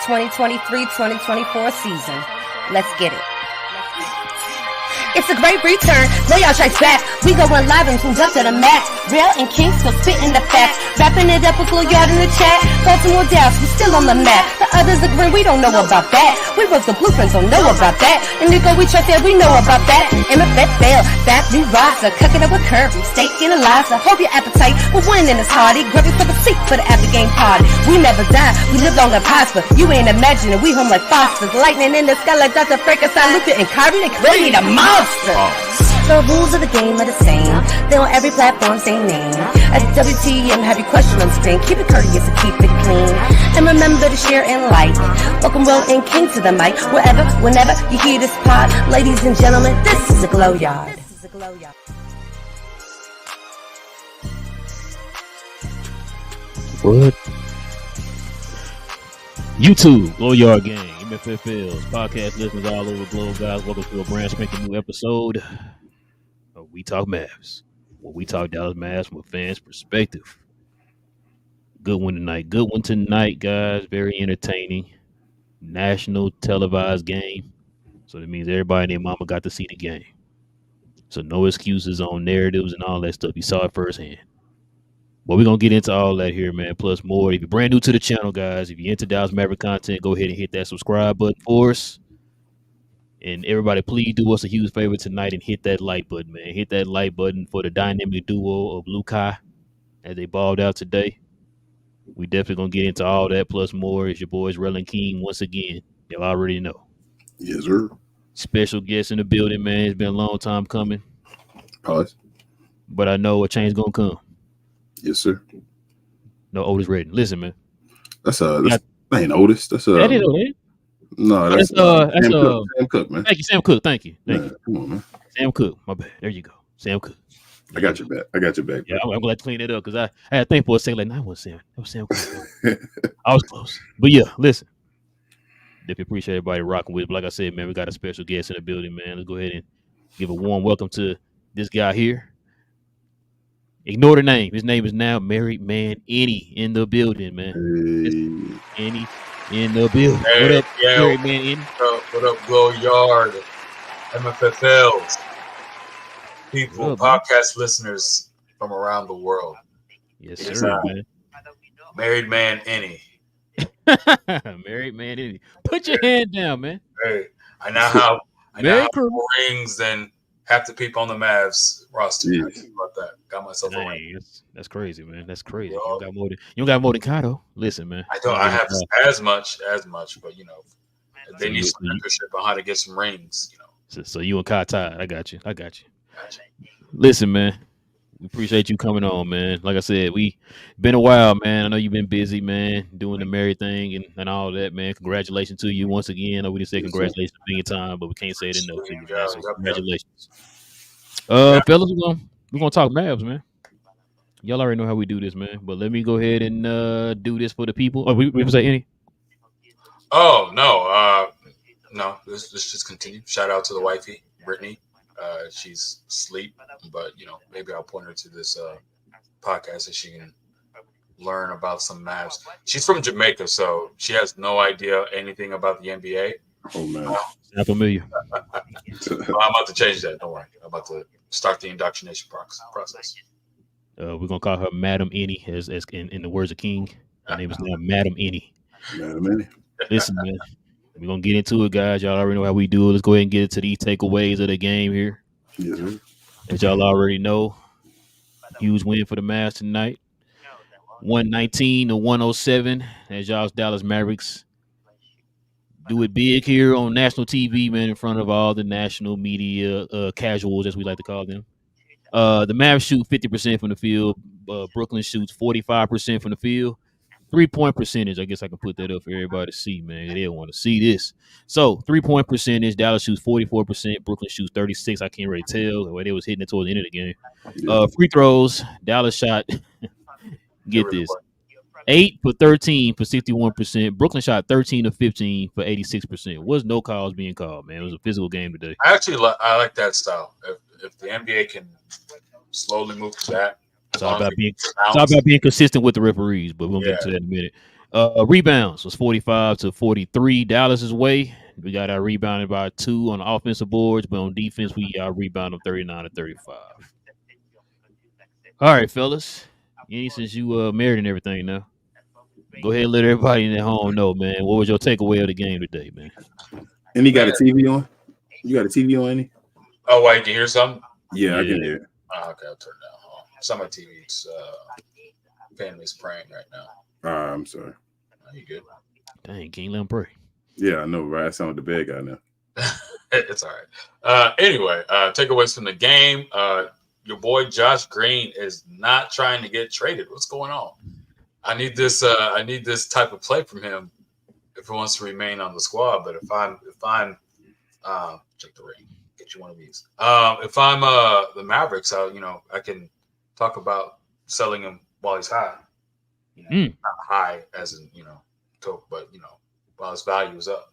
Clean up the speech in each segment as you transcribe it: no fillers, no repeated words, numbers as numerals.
2023-2024 season. Let's get it. It's a great return. Playoff strikes back. We going live and tuned up to the max. Relle and King still spitting the facts. Wrapping it up with a little yard in the chat. Baltimore, Dallas, we still on the map. The others agree, we don't know about that. We was the blueprints, don't know about that. And Nico, we trust that we know about that. MFFL, that new roster. Cooking up with Kirby, steak and Eliza. Hope your appetite for winning is hearty. Grab you for the seat for the after game party. We never die, we live long and prosper. You ain't imagining, we home like Fosters. Lightning in the sky like Dr. Frankenstein, Luther and Kirby. They created a monster. The rules of the game are the same. They on every platform, same name. At WTM, have your question on screen. Keep it courteous and keep it clean. And remember to share and like. Welcome Relle and King to the mic. Wherever, whenever you hear this pod. Ladies and gentlemen, this is a Glow Yard. What? YouTube, Glow Yard Gang, MFFLs, podcast listeners all over the globe, guys. Welcome to a brand spanking new episode of We Talk Mavs, where we talk Dallas Mavs from a fan's perspective. Good one tonight, guys. Very entertaining. National televised game. So that means everybody and their mama got to see the game. So no excuses on narratives and all that stuff. You saw it firsthand. But we're going to get into all that here, man, plus more. If you're brand new to the channel, guys, if you're into Dallas Maverick content, go ahead and hit that subscribe button for us. And everybody, please do us a huge favor tonight and hit that like button, man. Hit that like button for the dynamic duo of Lukai as they balled out today. We definitely going to get into all that plus more. It's your boys, Relle and King, once again. Y'all already know. Yes, sir. Special guest in the building, man. It's been a long time coming. Pause. But I know a change going to come. Yes, sir. No Otis Redding. Listen, man. That ain't Otis. That's that is Otis. No, that's Sam Cook, man. Thank you, Sam Cook. Thank you. Come on, man. Sam Cook. My bad. There you go. Sam Cook. I got your back. Yeah, I'm glad to clean it up because I had to think for a second, like, no, it wasn't Sam. It was Sam Cook. I was close. But yeah, listen. Definitely appreciate everybody rocking with. But like I said, man, we got a special guest in the building, man. Let's go ahead and give a warm welcome to this guy here. Ignore the name. His name is now Married Man Enyi in the building, man. Hey. Enyi in the building. Hey, what up, yeah. Married Man Enyi? What up, Glow Yard, MFFLs, people, podcast listeners from around the world. Yes, sir, man. Married Man Enyi. Married Man Enyi. Put your hand down, man. Hey, I now have more rings than half the people on the Mavs roster. Yeah. About that. Got myself a ring. That's crazy, man. That's crazy. You don't got more than Kato. Listen, man. I don't. I have as much, but you know, they need some mentorship on how to get some rings. You know. So you and Kai tied. I got you. Listen, man. We appreciate you coming on, man. Like I said, we been a while, man. I know you've been busy, man, doing the married thing and all that, man. Congratulations to you once again. I know we didn't say congratulations a million times, but we can't say it enough to you, man. So congratulations. Fellas, we're gonna talk Mavs, man. Y'all already know how we do this, man. But let me go ahead and do this for the people. Oh, we say any? Oh no, let's just continue. Shout out to the wifey, Brittany. She's asleep, but you know, maybe I'll point her to this podcast so she can learn about some Mavs. She's from Jamaica, so she has no idea anything about the NBA. Oh man, not familiar. Well, I'm about to change that. Don't worry. I'm about to start the indoctrination process. We're gonna call her Madam Enyi, as in the words of King. Her name is now Madam Enyi. Madam Enyi. Listen, man. We're going to get into it, guys. Y'all already know how we do it. Let's go ahead and get into these takeaways of the game here. Yes, sir. As y'all already know, huge win for the Mavs tonight. 119-107 as y'all's Dallas Mavericks do it big here on national TV, man, in front of all the national media casuals, as we like to call them. The Mavs shoot 50% from the field. Brooklyn shoots 45% from the field. 3-point percentage, I guess I can put that up for everybody to see, man. They want to see this. So, 3-point percentage, Dallas shoots 44%, Brooklyn shoots 36%. I can't really tell the way they was hitting it towards the end of the game. Free throws, Dallas shot, get this, 8 for 13 for 61%. Brooklyn shot 13 of 15 for 86%. Was no calls being called, man. It was a physical game today. I like that style. If the NBA can slowly move to that. It's all about being consistent with the referees, but we'll get to that in a minute. Rebounds was 45-43 Dallas's way. We got our rebounded by 2 on the offensive boards, but on defense, we rebounded 39-35. All right, fellas. Since you married and everything now, go ahead and let everybody at home know, man. What was your takeaway of the game today, man? And he got a TV on? You got a TV on, Enyi? Oh, wait, you can hear something? Yeah, I can hear it. Oh, okay, I'll turn it down. Hold on. Some of my TV's family's praying right now. I'm sorry. Are you good? Dang, can't let him pray. Yeah, I know, right? I sound like the bad guy now. It's all right. Anyway, takeaways from the game. Your boy Josh Green is not trying to get traded. What's going on? I need this type of play from him if he wants to remain on the squad. But if I'm check the ring, get you one of these. If I'm the Mavericks, I can talk about selling him while he's high. Not high as in but while his value is up.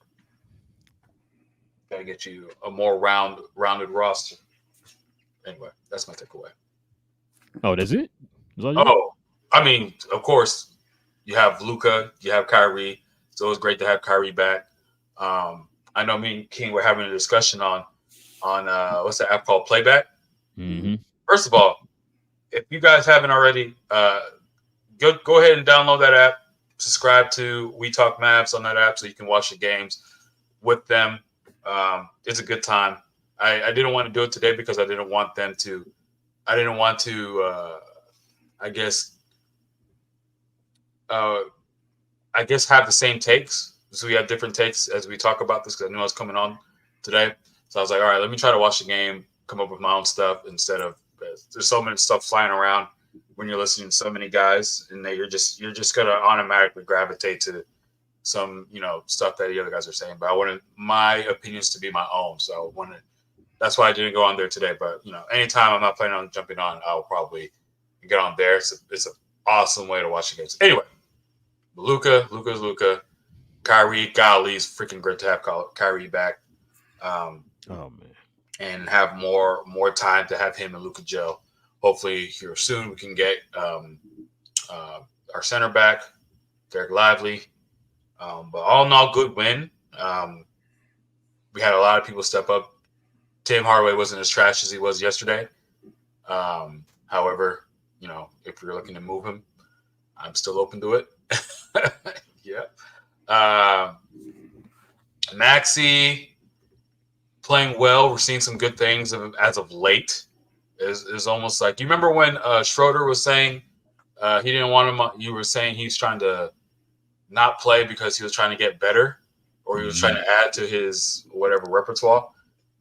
Gotta get you a more rounded roster. Anyway, that's my takeaway. Oh, that's it? I mean, of course, you have Luka, you have Kyrie. It's always great to have Kyrie back. I know me and King were having a discussion on what's the app called, Playback. Mm-hmm. First of all, if you guys haven't already, go ahead and download that app. Subscribe to We Talk Mavs on that app so you can watch the games with them. It's a good time. I didn't want to do it today because I didn't want to I guess have the same takes. So we have different takes as we talk about this because I knew I was coming on today. So I was like, all right, let me try to watch the game, come up with my own stuff instead of there's so many stuff flying around when you're listening to so many guys, and that you're just gonna automatically gravitate to some stuff that the other guys are saying. But I wanted my opinions to be my own, so that's why I didn't go on there today. But anytime I'm not planning on jumping on, I'll probably get on there. It's an awesome way to watch the games. Anyway, Luka. Kyrie, golly, it's freaking great to have Kyrie back. Oh man, and have more time to have him and Luka gel. Hopefully here soon we can get our center back, Derek Lively. But all in all, good win. We had a lot of people step up. Tim Hardaway wasn't as trash as he was yesterday. However, if you're looking to move him, I'm still open to it. Yeah. Maxey playing well. We're seeing some good things as of late. Is almost like, you remember when Schroeder was saying he didn't want him. You were saying he's trying to not play because he was trying to get better, or he was trying to add to his whatever repertoire.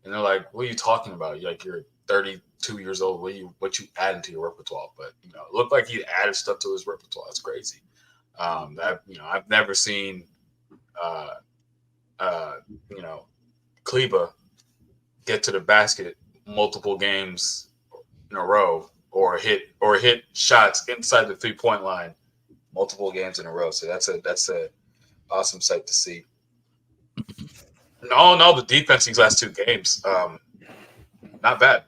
And they're like, "What are you talking about? You're 32 years old. What you adding to your repertoire?" But it looked like he added stuff to his repertoire. It's crazy. I've never seen Kleba get to the basket multiple games in a row, or hit shots inside the 3-point line multiple games in a row. So that's a awesome sight to see. No, the defense these last 2 games, not bad.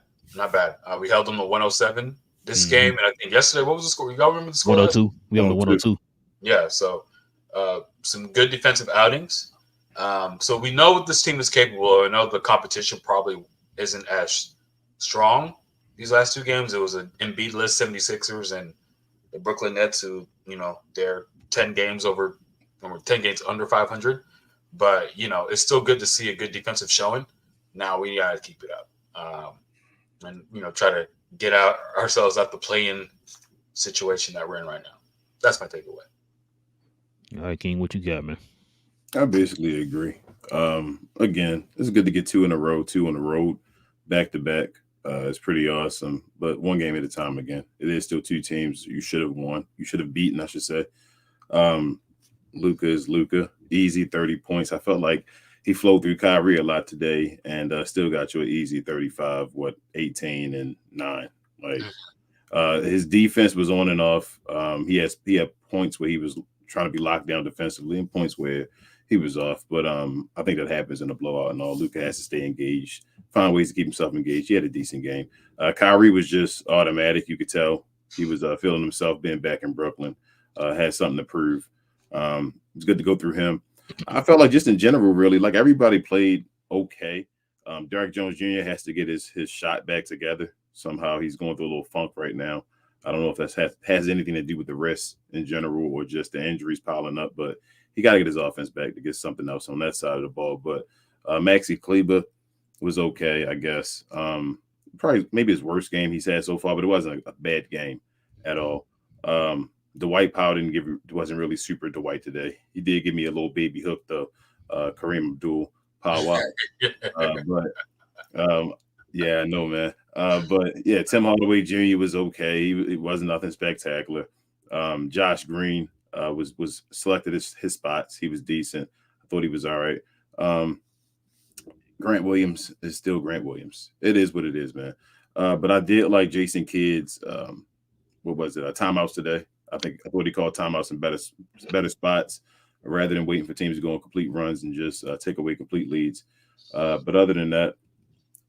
We held them to 107 this game, and I think yesterday, what was the score? You all remember the score? 102. We have the 102. Yeah, so some good defensive outings. So we know what this team is capable of. I know the competition probably isn't as strong these last 2 games. It was an Embiid-less 76ers and the Brooklyn Nets, who, they're 10 games under 500. But, it's still good to see a good defensive showing. Now we got to keep it up and, try to get ourselves out the play-in situation that we're in right now. That's my takeaway. All right, King, what you got, man? I basically agree. Again, it's good to get 2 on the road, back to back. It's pretty awesome, but one game at a time. Again, it is still 2 teams you should have won. You should have beaten, I should say. Luka is Luka. Easy 30 points. I felt like he flowed through Kyrie a lot today, and still got you an easy 35. 18 and 9. Like his defense was on and off. He had points where he was trying to be locked down defensively, and points where he was off. But I think that happens in a blowout and all. Luka has to stay engaged, find ways to keep himself engaged. He had a decent game. Kyrie was just automatic. You could tell he was feeling himself being back in Brooklyn. Had something to prove. It's good to go through him. I felt like just in general, really, like everybody played okay. Derrick Jones Jr. has to get his shot back together. Somehow he's going through a little funk right now. I don't know if that has anything to do with the rest in general or just the injuries piling up, but he got to get his offense back to get something else on that side of the ball. But Maxi Kleber was okay, I guess. Probably maybe his worst game he's had so far, but it wasn't a bad game at all. Dwight Powell wasn't really super Dwight today. He did give me a little baby hook though. Kareem Abdul Powell. Yeah, no man. But yeah, Tim Hardaway Jr. was okay. It wasn't nothing spectacular. Josh Green was selected his spots. He was decent. I thought he was all right. Grant Williams is still Grant Williams. It is what it is, man. But I did like Jason Kidd's what was it? Timeouts today. I thought he called timeouts in better spots rather than waiting for teams to go on complete runs and just take away complete leads. But other than that,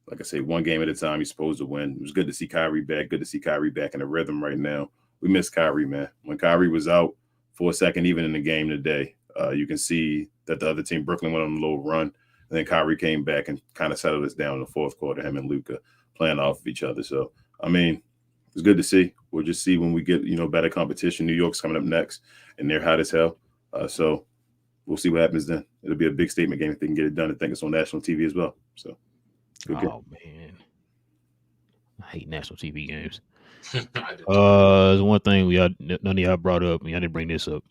like I say, one game at a time, you're supposed to win. It was good to see Kyrie back. Good to see Kyrie back in a rhythm right now. We miss Kyrie, man. When Kyrie was out for a second, even in the game today, you can see that the other team, Brooklyn, went on a little run. And then Kyrie came back and kind of settled us down in the fourth quarter, him and Luka playing off of each other. So, I mean, it's good to see. We'll just see when we get, better competition. New York's coming up next, and they're hot as hell. So we'll see what happens then. It'll be a big statement game if they can get it done. I think it's on national TV as well. So, man, I hate national TV games. There's one thing none of y'all brought up. I didn't bring this up.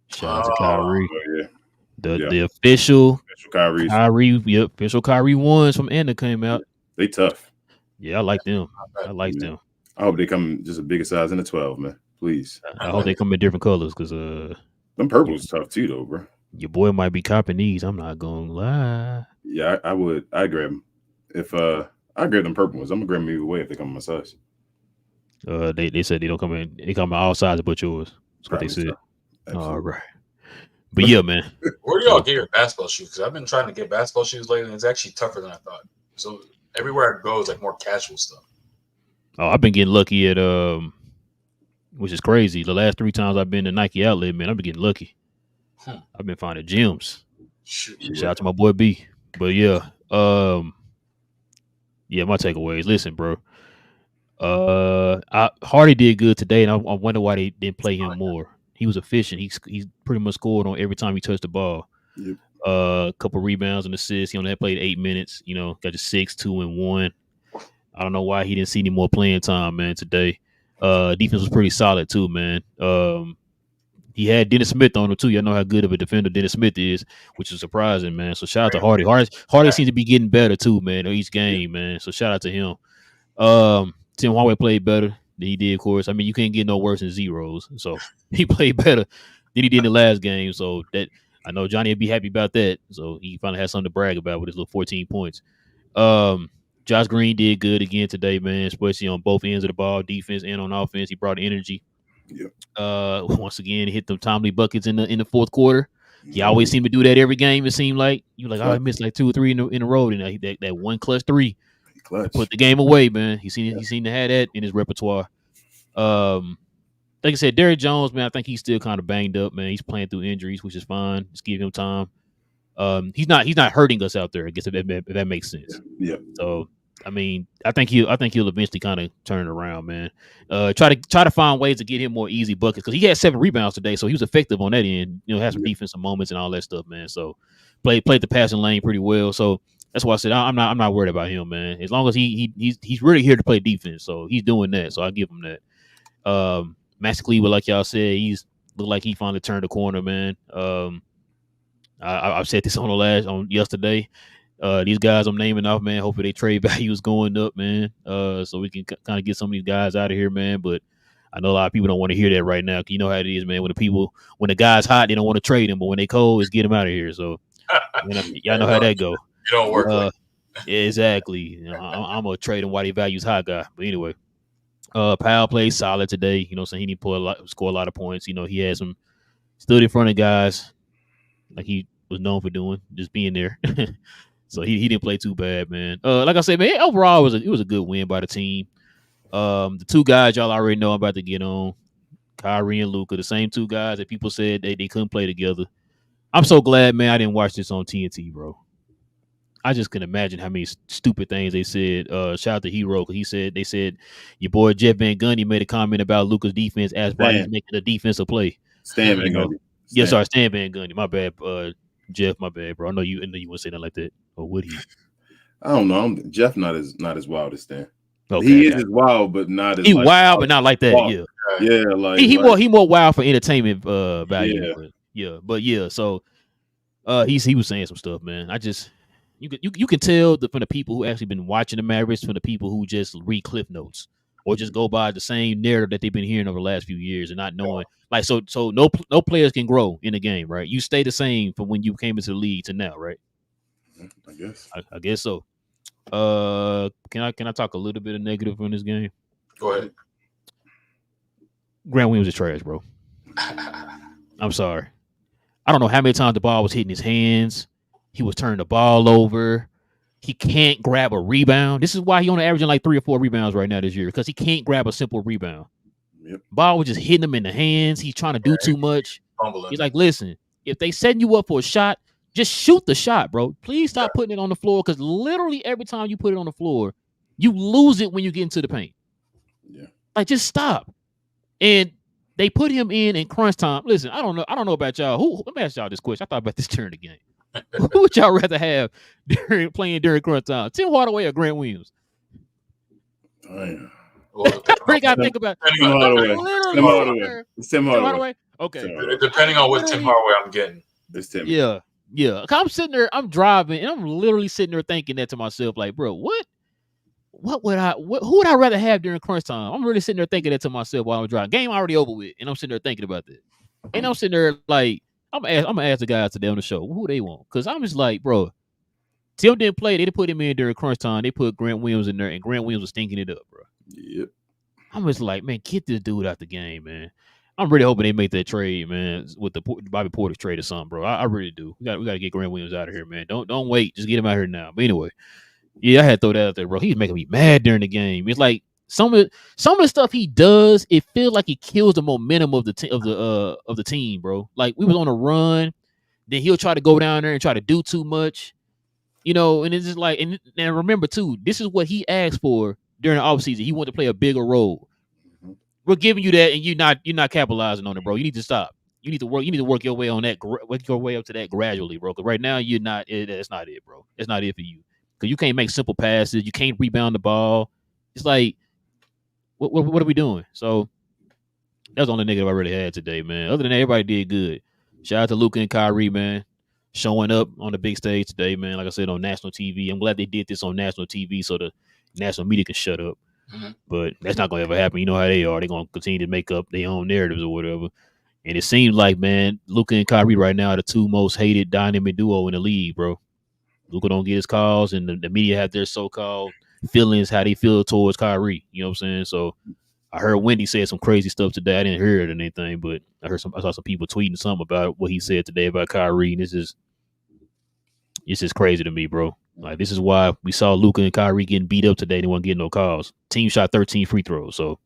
Shout out to Kyrie. Yeah. The official Kyrie. Official Kyrie ones from Enyi came out. They tough. Yeah, I like them. Them. I hope they come just a bigger size than a 12, man. Please. I hope they come in different colors because them purples tough too, though, bro. Your boy might be copping these. I'm not gonna lie. Yeah, I would. I'd grab them. If I grab them purple ones, I'm gonna grab them either way if they come in my size. They said they don't come in. They come in all sizes but yours. That's what they said. All right. But yeah, man. Where do y'all get your basketball shoes? Because I've been trying to get basketball shoes lately, and it's actually tougher than I thought. So everywhere I go is like more casual stuff. Oh, I've been getting lucky at which is crazy. The last 3 times I've been to Nike Outlet, man, I've been getting lucky. I've been finding gems. Shout out to my boy B. But yeah, my takeaways. Listen, bro. Hardy did good today, and I wonder why they didn't play him more. He was efficient. He's pretty much scored on every time he touched the ball. Yep. A couple rebounds and assists. He only had played 8 minutes. Got just 6, 2, and 1. I don't know why he didn't see any more playing time, man, today. Defense was pretty solid too, man. He had Dennis Smith on him too. Y'all know how good of a defender Dennis Smith is, which is surprising, man. So shout out to Hardy. Hardy seems to be getting better too, man, each game, man. So shout out to him. Tim Hardaway played better than he did, of course. I mean, you can't get no worse than zeros. So he played better than he did in the last game. So that I know Johnny would be happy about that. So he finally has something to brag about with his little 14 points. Josh Green did good again today, man, especially on both ends of the ball, defense and on offense. He brought energy. Yep. Once again, hit them timely buckets in the fourth quarter. He always seemed to do that every game. It seemed like you like, I missed like 2 or 3 in a row. And that one clutch 3 put the game away, man. He seemed to have that in his repertoire. Like I said, Derrick Jones, man, I think he's still kind of banged up, man. He's playing through injuries, which is fine. Just give him time. He's not hurting us out there, I guess, if that makes sense. Yeah. So I mean, I think he'll eventually kind of turn it around, man. Try to find ways to get him more easy buckets because he had 7 rebounds today, so he was effective on that end. Had some defensive moments and all that stuff, man. So played the passing lane pretty well. So that's why I said I'm not worried about him, man. As long as he's really here to play defense, so he's doing that. So I give him that. Maxi Kleber, like y'all said, he's looked like he finally turned the corner, man. I've said this on yesterday. These guys I'm naming off, man. Hopefully they trade value is going up, man. So we can kind of get some of these guys out of here, man. But I know a lot of people don't want to hear that right now. You know how it is, man. When the guy's hot, they don't want to trade him, but when they cold, it's get them out of here. So y'all know how that go. It don't work. Yeah, exactly. I'm gonna trade him while they values high guy. But anyway, Powell played solid today. So he didn't score a lot of points. He had some stood in front of guys like he was known for doing, just being there. So he didn't play too bad, man. Like I said, man, overall it was a good win by the team. The 2 guys y'all already know I'm about to get on. Kyrie and Luka, the same two guys that people said they couldn't play together. I'm so glad, man, I didn't watch this on TNT, bro. I just can imagine how many stupid things they said. Shout out to Hero, because they said your boy Jeff Van Gundy made a comment about Luka's defense, asked why he's making a defensive play. Stan Van Gundy. Yes, sorry, Stan Van Gundy. My bad, Jeff. My bad, bro. I know you wouldn't say nothing like that, or would he? I don't know. Jeff not as wild as Stan. Okay, he is as wild, but not as wild, but not like that. Wild. Yeah, like he more wild for entertainment value. Yeah. So he was saying some stuff, man. I just you can tell from the people who actually been watching the Mavericks, from the people who just read cliff notes or just go by the same narrative that they've been hearing over the last few years and not knowing. Like so no players can grow in the game, right? You stay the same from when you came into the league to now, right? I guess. I guess so. Can I talk a little bit of negative on this game? Go ahead. Grant Williams is trash, bro. I'm sorry. I don't know how many times the ball was hitting his hands. He was turning the ball over. He can't grab a rebound. This is why he only averaging like 3 or 4 rebounds right now this year, because he can't grab a simple rebound. Yep. Ball was just hitting him in the hands. He's trying to do too much. Fumbling. He's like, listen, if they setting you up for a shot, just shoot the shot, bro. Please stop putting it on the floor, because literally every time you put it on the floor, you lose it when you get into the paint. Yeah. Like, just stop. And they put him in crunch time. Listen, I don't know about y'all. Let me ask y'all this question. I thought about this during the game. Who would y'all rather have playing during crunch time? Tim Hardaway or Grant Williams? Well, I got to think about Tim Hardaway. It's Tim Hardaway. Okay. Depending on what Tim Hardaway I'm getting. It's Tim. Yeah. I'm sitting there, I'm driving, and I'm literally sitting there thinking that to myself, like, bro, who would I rather have during crunch time? I'm really sitting there thinking that to myself while I'm driving. Game already over with, and I'm sitting there thinking about that. And I'm sitting there like, I'm gonna ask the guys today on the show who they want, because I'm just like, bro, Tim didn't play. They didn't put him in during crunch time. They put Grant Williams in there, and Grant Williams was stinking it up, bro. Yep. I'm just like, man, get this dude out the game, man. I'm really hoping they make that trade, man, with the Bobby Portis trade or something, bro. I really do. We got to get Grant Williams out of here, man. Don't wait. Just get him out here now. But anyway, yeah, I had to throw that out there, bro. He's making me mad during the game. It's like some of the stuff he does, it feels like he kills the momentum of the team, bro. Like, we was on a run, then he'll try to go down there and try to do too much, and it's just like, and remember too, this is what he asked for during the offseason. He wanted to play a bigger role. We're giving you that, and you're not capitalizing on it, bro. You need to stop. You need to work your way on that. Work your way up to that gradually, bro. Because right now you're not. That's not it, bro. It's not it for you. Because you can't make simple passes. You can't rebound the ball. It's like, what are we doing? So that's the only negative I really had today, man. Other than that, everybody did good. Shout out to Luka and Kyrie, man, showing up on the big stage today, man. Like I said, on national TV. I'm glad they did this on national TV so the national media can shut up. Mm-hmm. But that's not going to ever happen. You know how they are. They're going to continue to make up their own narratives or whatever. And it seems like, man, Luka and Kyrie right now are the two most hated dynamic duo in the league, bro. Luka don't get his calls, and the media have their so-called feelings, how they feel towards Kyrie. You know what I'm saying? So I heard Wendy say some crazy stuff today. I didn't hear it or anything, but I saw some people tweeting something about what he said today about Kyrie. And it's just crazy to me, bro. Like, this is why we saw Luka and Kyrie getting beat up today. They weren't getting no calls. Team shot 13 free throws. So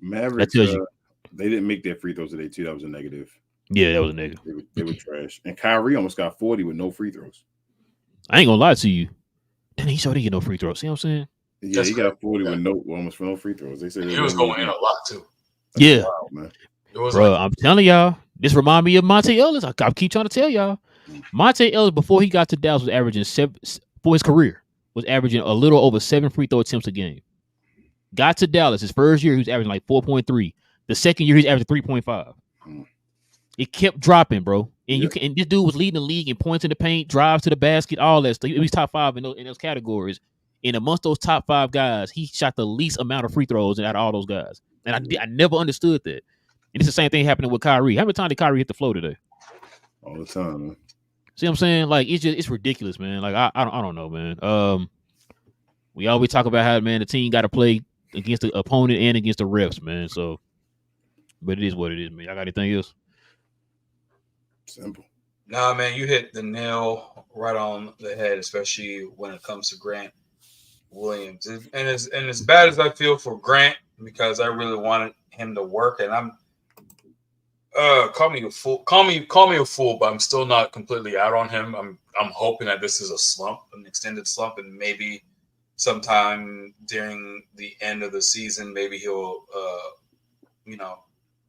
Mavericks, they didn't make their free throws today too. That was a negative. Yeah, that was a negative. They were trash. And Kyrie almost got 40 with no free throws. I ain't gonna lie to you. Then he sure didn't get no free throws. See what I'm saying? Yeah, he got 40 with almost no free throws. They said he was going in a lot too. That's wild, man. Bro, I'm telling y'all, this remind me of Monte Ellis. I keep trying to tell y'all. Monte Ellis, before he got to Dallas, was averaging for his career, was averaging a little over 7 free throw attempts a game. Got to Dallas, his first year, he was averaging like 4.3. The second year, he's averaging 3.5. It kept dropping, bro. And and this dude was leading the league in points in the paint, drives to the basket, all that stuff. He was top 5 in those categories. And amongst those top 5 guys, he shot the least amount of free throws out of all those guys. And I never understood that. And it's the same thing happening with Kyrie. How many times did Kyrie hit the floor today? All the time, man. See what I'm saying? Like, it's ridiculous, man. Like, I don't know, man. We always talk about how, man, the team got to play against the opponent and against the refs, man. So, but it is what it is, man. Y'all got anything else? Simple. Nah, man, you hit the nail right on the head, especially when it comes to Grant Williams. And as bad as I feel for Grant, because I really wanted him to work, and Call me a fool. Call me a fool, but I'm still not completely out on him. I'm hoping that this is a slump, an extended slump, and maybe sometime during the end of the season, maybe he'll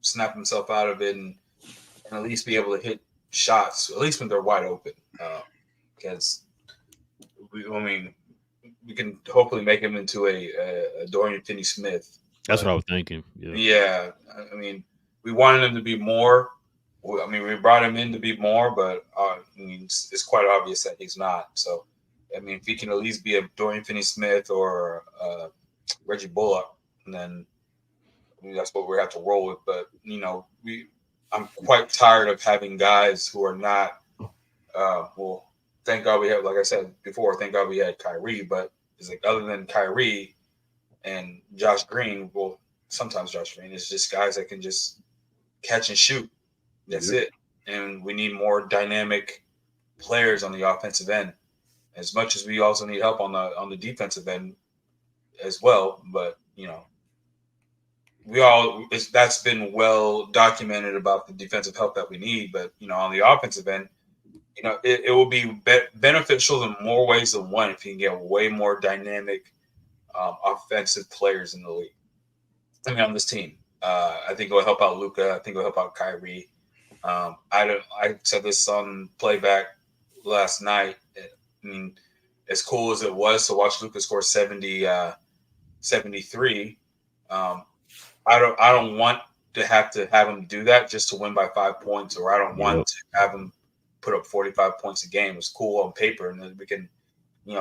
snap himself out of it and at least be able to hit shots, at least when they're wide open. Because we can hopefully make him into a Dorian Finney-Smith. That's what I was thinking. Yeah, I mean, we wanted him to be more. I mean, we brought him in to be more, but it's quite obvious that he's not. So, I mean, if he can at least be a Dorian Finney-Smith or Reggie Bullock, then that's what we have to roll with. But I'm quite tired of having guys who are not. Thank God we have, like I said before, thank God we had Kyrie. But it's like other than Kyrie and Josh Green, well, sometimes Josh Green is just guys that can just catch and shoot. That's it. And we need more dynamic players on the offensive end, as much as we also need help on the defensive end as well. But that's been well documented about the defensive help that we need. But on the offensive end, it will be beneficial in more ways than one if you can get way more dynamic offensive players in the league. I mean, on this team, I think it will help out Luka. I think it will help out Kyrie. I said this on Playback last night. I mean, as cool as it was to watch Luka score 73, I don't want to have him do that just to win by 5 points, or I don't want to have him put up 45 points a game. It's cool on paper, and then we can,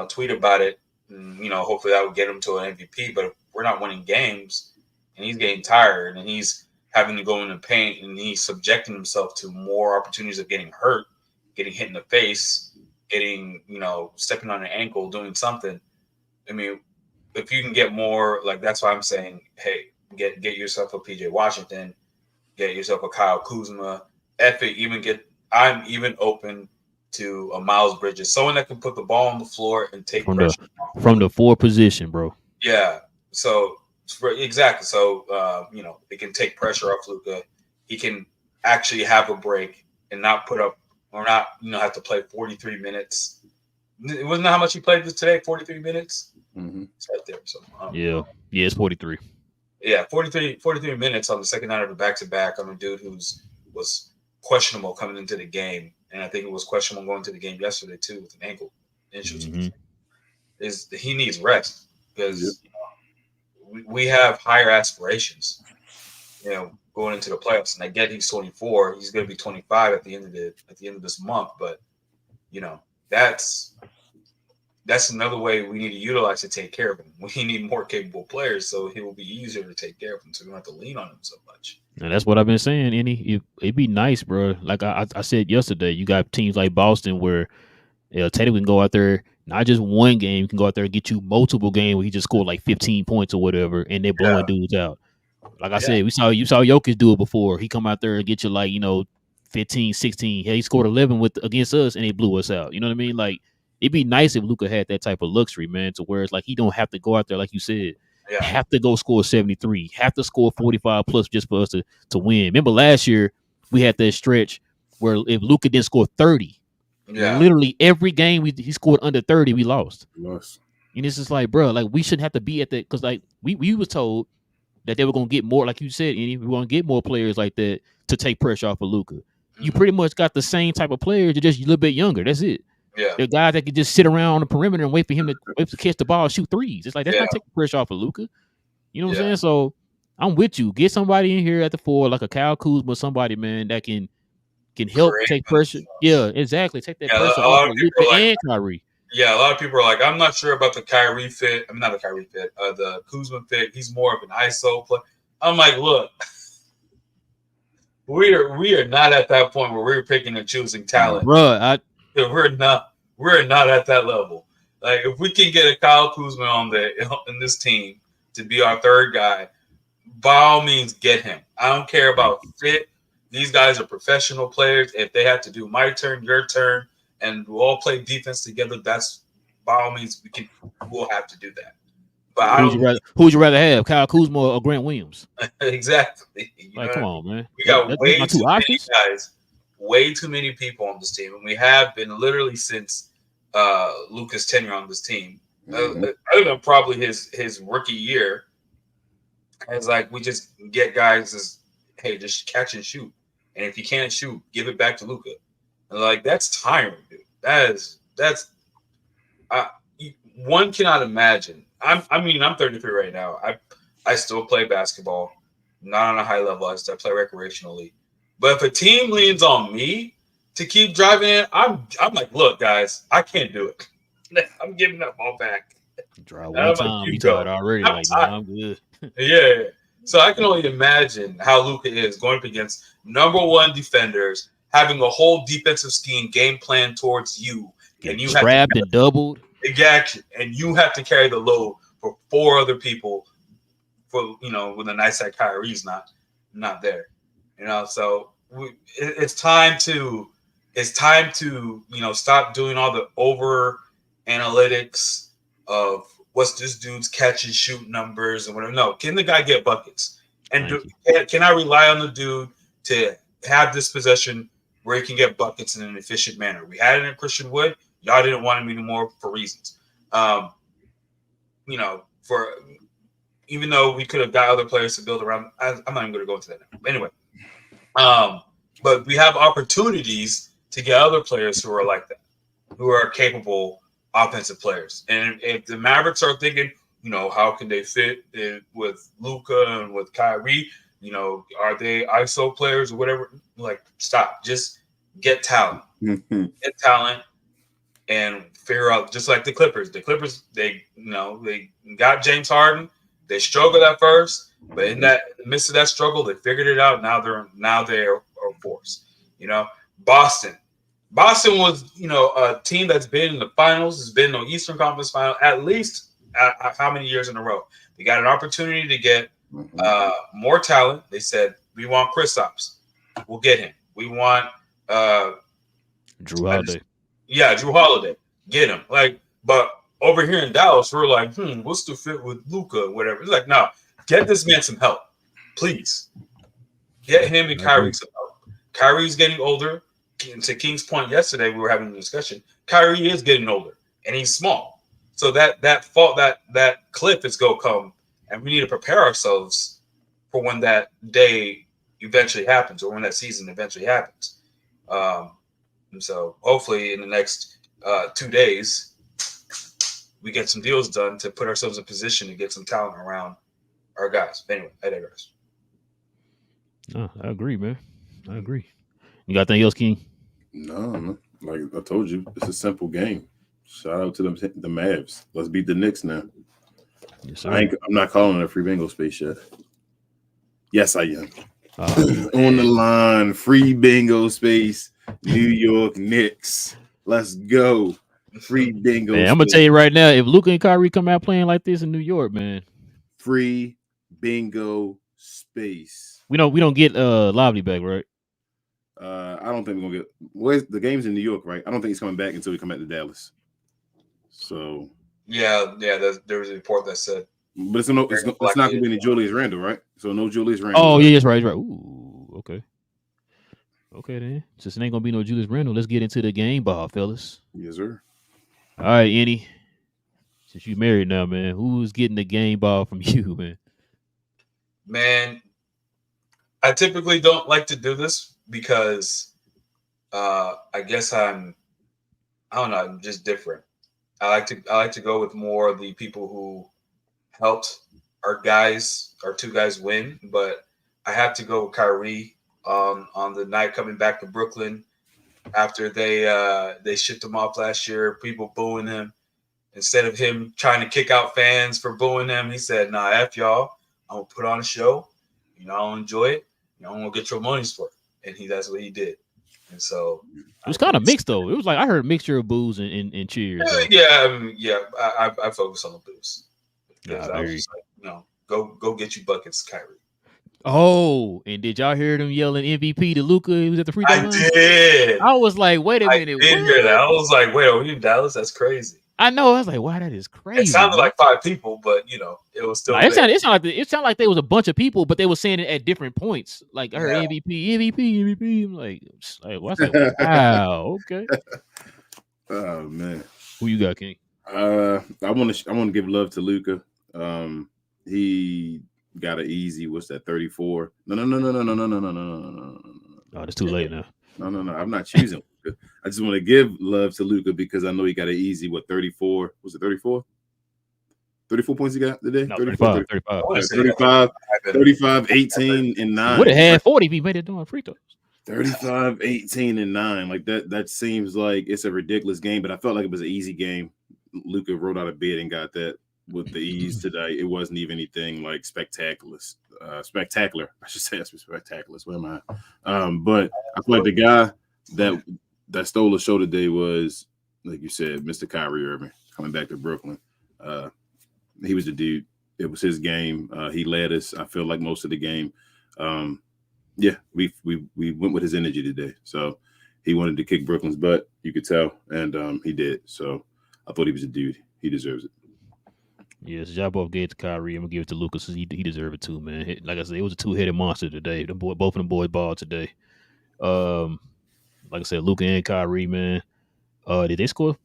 tweet about it. And, hopefully that would get him to an MVP. But if we're not winning games, and he's getting tired, and he's having to go in the paint, and he's subjecting himself to more opportunities of getting hurt, getting hit in the face, getting, stepping on an ankle, doing something. I mean, if you can get more, like, that's why I'm saying, hey, get yourself a PJ Washington, get yourself a Kyle Kuzma. I'm even open to a Miles Bridges, someone that can put the ball on the floor and take pressure from the forward position, bro. Yeah. So exactly. So it can take pressure off Luka. He can actually have a break and not put up or not have to play 43 minutes. It wasn't how much he played today. 43 minutes. Mm-hmm. It's right there. So it's 43. Yeah, 43 minutes on the second night of a back-to-back on a dude was questionable coming into the game, and I think it was questionable going to the game yesterday too with an ankle issues. Mm-hmm. He needs rest because we have higher aspirations, going into the playoffs. And I get he's 24, he's going to be 25 at the end of this month, but that's another way we need to utilize to take care of him. We need more capable players, so it will be easier to take care of him. So we don't have to lean on him so much. And that's what I've been saying, Enyi. It'd be nice, bro. Like I said yesterday, you got teams like Boston where Tatum can go out there, not just one game, you can go out there and get you multiple games where he just scored like 15 points or whatever, and they're blowing dudes out. Like I said, you saw Jokic do it before. He come out there and get you like 15, 16. He scored 11 against us, and they blew us out. You know what I mean? Like, it'd be nice if Luka had that type of luxury, man, to where it's like he don't have to go out there, like you said, have to go score 73, have to score 45 plus just for us to win. Remember last year we had that stretch where if Luka didn't score 30, literally every game he scored under 30, we lost. And it's just like, bro, like we shouldn't have to be at that, because like we was told that they were gonna get more, like you said, Enyi, we want to get more players like that to take pressure off of Luka. You pretty much got the same type of players, just a little bit younger. That's it. Yeah. The guys that could just sit around on the perimeter and wait for him to catch the ball, shoot threes. It's like that's not taking pressure off of Luka. You know what I'm saying? So I'm with you. Get somebody in here at the four, like a Kyle Kuzma, somebody, man, that can help take pressure. Yeah, exactly. Take that pressure off of Luka and Kyrie. Yeah, a lot of people are like, I'm not sure about the Kyrie fit. I'm not the Kyrie fit. The Kuzma fit. He's more of an ISO player. I'm like, look, we are not at that point where we're picking and choosing talent, bro. We're not at that level. Like, if we can get a Kyle Kuzma in this team to be our third guy, by all means, get him. I don't care about fit. These guys are professional players. If they have to do my turn, your turn, and we'll all play defense together, that's by all means we'll have to do that. But I don't Who'd you rather have, Kyle Kuzma or Grant Williams? exactly. Like, come on, man. We got That's my way two too options. many guys, way too many people on this team, and we have been literally since Luka's tenure on this team. Other than probably his rookie year, it's like we just get guys as, hey, just catch and shoot, and if you can't shoot, give it back to Luka. And like that's tiring, dude. That's one cannot imagine. I'm 33 right now. I still play basketball, not on a high level. I still play recreationally. But if a team leans on me to keep driving it, I'm like, look, guys, I can't do it. I'm giving that ball back. Drive one time, you tired already. Like, nah, I'm good. Yeah. So I can only imagine how Luka is going up against number one defenders, having a whole defensive scheme game plan towards you. And you trapped and doubled. Exactly. And you have to carry the load for four other people for, with a nice like Kyrie's not there. So it's time to stop doing all the over analytics of what's this dude's catch and shoot numbers and whatever. No, can the guy get buckets? And can I rely on the dude to have this possession where he can get buckets in an efficient manner? We had it in Christian Wood. Y'all didn't want him anymore for reasons. For even though we could have got other players to build around. I'm not even going to go into that now. Anyway, but we have opportunities to get other players who are like that, who are capable offensive players. And if the Mavericks are thinking, how can they fit with Luka and with Kyrie? Are they ISO players or whatever? Like, stop. Just get talent. Get talent and figure out, just like the Clippers. The Clippers, they got James Harden. They struggled at first, but in the midst of that struggle, they figured it out. Now they're a force. Boston was, a team that's been in the finals, has been in the Eastern Conference Final at least how many years in a row. They got an opportunity to get more talent. They said, we want Kristaps. We'll get him. We want Drew Holiday. Drew Holiday. Get him. But over here in Dallas, we're like, what's the fit with Luka? Whatever. It's like, no, get this man some help. Please. Get him and Kyrie some help. Kyrie's getting older. To King's point yesterday, we were having a discussion. Kyrie is getting older, and he's small. So that cliff is going to come, and we need to prepare ourselves for when that day eventually happens, or when that season eventually happens. And so hopefully in the next 2 days, we get some deals done to put ourselves in position to get some talent around our guys. But anyway, I digress. No, I agree, man. I agree. You got anything else, King? No, like I told you, it's a simple game. Shout out to the Mavs. Let's beat the Knicks now. Yes, sir. I'm not calling it a free bingo space yet. Yes, I am. On the line, free bingo space, New York Knicks. Let's go. Free bingo. Man, I'm gonna tell you right now, if Luka and Kyrie come out playing like this in New York, man, free bingo space. We don't get Lively back, right? I don't think we're gonna get. The game's in New York, right? I don't think he's coming back until we come back to Dallas. So yeah, there was a report that said, but it's not gonna be any Julius Randle, right? So no Julius Randle. Oh yeah, that's right. Ooh, okay. Okay then. Since it ain't gonna be no Julius Randle, let's get into the game ball, fellas. Yes, sir. All right, Enyi. Since you married now, man, who's getting the game ball from you, man? Man, I typically don't like to do this because I guess I'm just different. I like to go with more of the people who helped our two guys win, but I have to go with Kyrie on the night coming back to Brooklyn after they shipped him off last year, people booing him. Instead of him trying to kick out fans for booing him, he said, nah, F y'all. I'm going to put on a show. I'll enjoy it. I'm going to get your monies for it. And that's what he did. And so it was kind of mixed, though. It was like I heard a mixture of boos and cheers. I focus on the boos. Because I was just like, go get you buckets, Kyrie. Oh, and did y'all hear them yelling MVP to Luka? He was at the free throw line? I did. I was like, wait a minute. I did hear that. I was like, wait, are we in Dallas? That's crazy. I know. I was like, wow, that is crazy. It sounded man. like 5 people, but it was still. Nah, it sounded like there was a bunch of people, but they were saying it at different points. Like I heard MVP. I'm like, wow, okay. Oh man. Who you got, King? I want to give love to Luka. He got an easy. What's that? 34. No. Oh, it's too late now. No. I'm not choosing Luka. I just want to give love to Luka because I know he got an easy. What 34? Was it 34? 34 points he got today? No, 35. 35. 18, and 9. Would have had 40 if he made it doing free throws. 35, 18, and 9. Like that seems like it's a ridiculous game, but I felt like it was an easy game. Luka rolled out of bed and got that with the ease today. It wasn't even anything like spectacular. I should say spectacular. What am I? But I feel like the guy that stole the show today was, like you said, Mr. Kyrie Irving coming back to Brooklyn. He was the dude. It was his game. He led us, I feel like, most of the game. Yeah, we went with his energy today. So he wanted to kick Brooklyn's butt, you could tell, and he did. So I thought he was a dude. He deserves it. Yes, y'all both gave it to Kyrie. I'm gonna give it to Lucas. He deserved it too, man. Like I said, it was a two-headed monster today. Both of them boys balled today. Like I said, Luka and Kyrie, man. Did they score?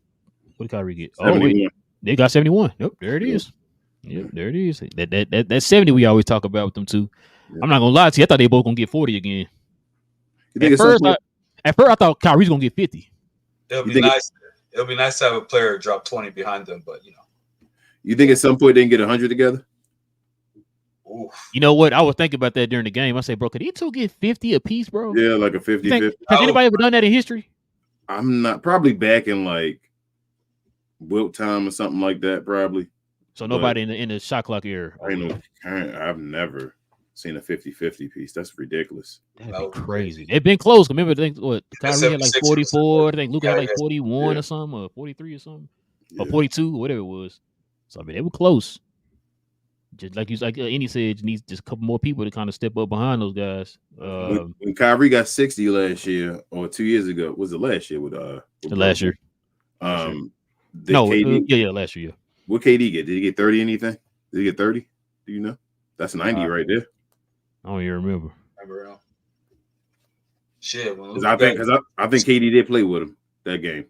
What did Kyrie get? 71. Oh, wait. They got 71. Yep, there it is. Yep, there it is. That 70 we always talk about with them two. Yeah. I'm not gonna lie to you. I thought they both gonna get 40 again. At first, I thought Kyrie's gonna get 50. It'll be nice. It'll be nice to have a player drop 20 behind them, but You think at some point they can get 100 together? Oof. You know what? I was thinking about that during the game. I said, bro, could these two get 50 apiece, bro? Yeah, like a 50-50. Has anybody ever done that in history? I'm not. Probably back in like Wilt time or something like that, probably. So nobody in the shot clock era. I've never seen a 50-50 piece. That's ridiculous. That'd be crazy. They've been close. Remember, Kyrie had like 44. I think Luka had like 41 or something, or 43 or something, or 42, or whatever it was. So I mean, they were close. Just like Enyi said, you need just a couple more people to kind of step up behind those guys. When Kyrie got 60 last year or 2 years ago, was it last year with last year? KD, last year. What KD get? Did he get 30 anything? Did he get 30? Do you know? That's 90 right there. I don't even remember. Shit. I think KD did play with him that game.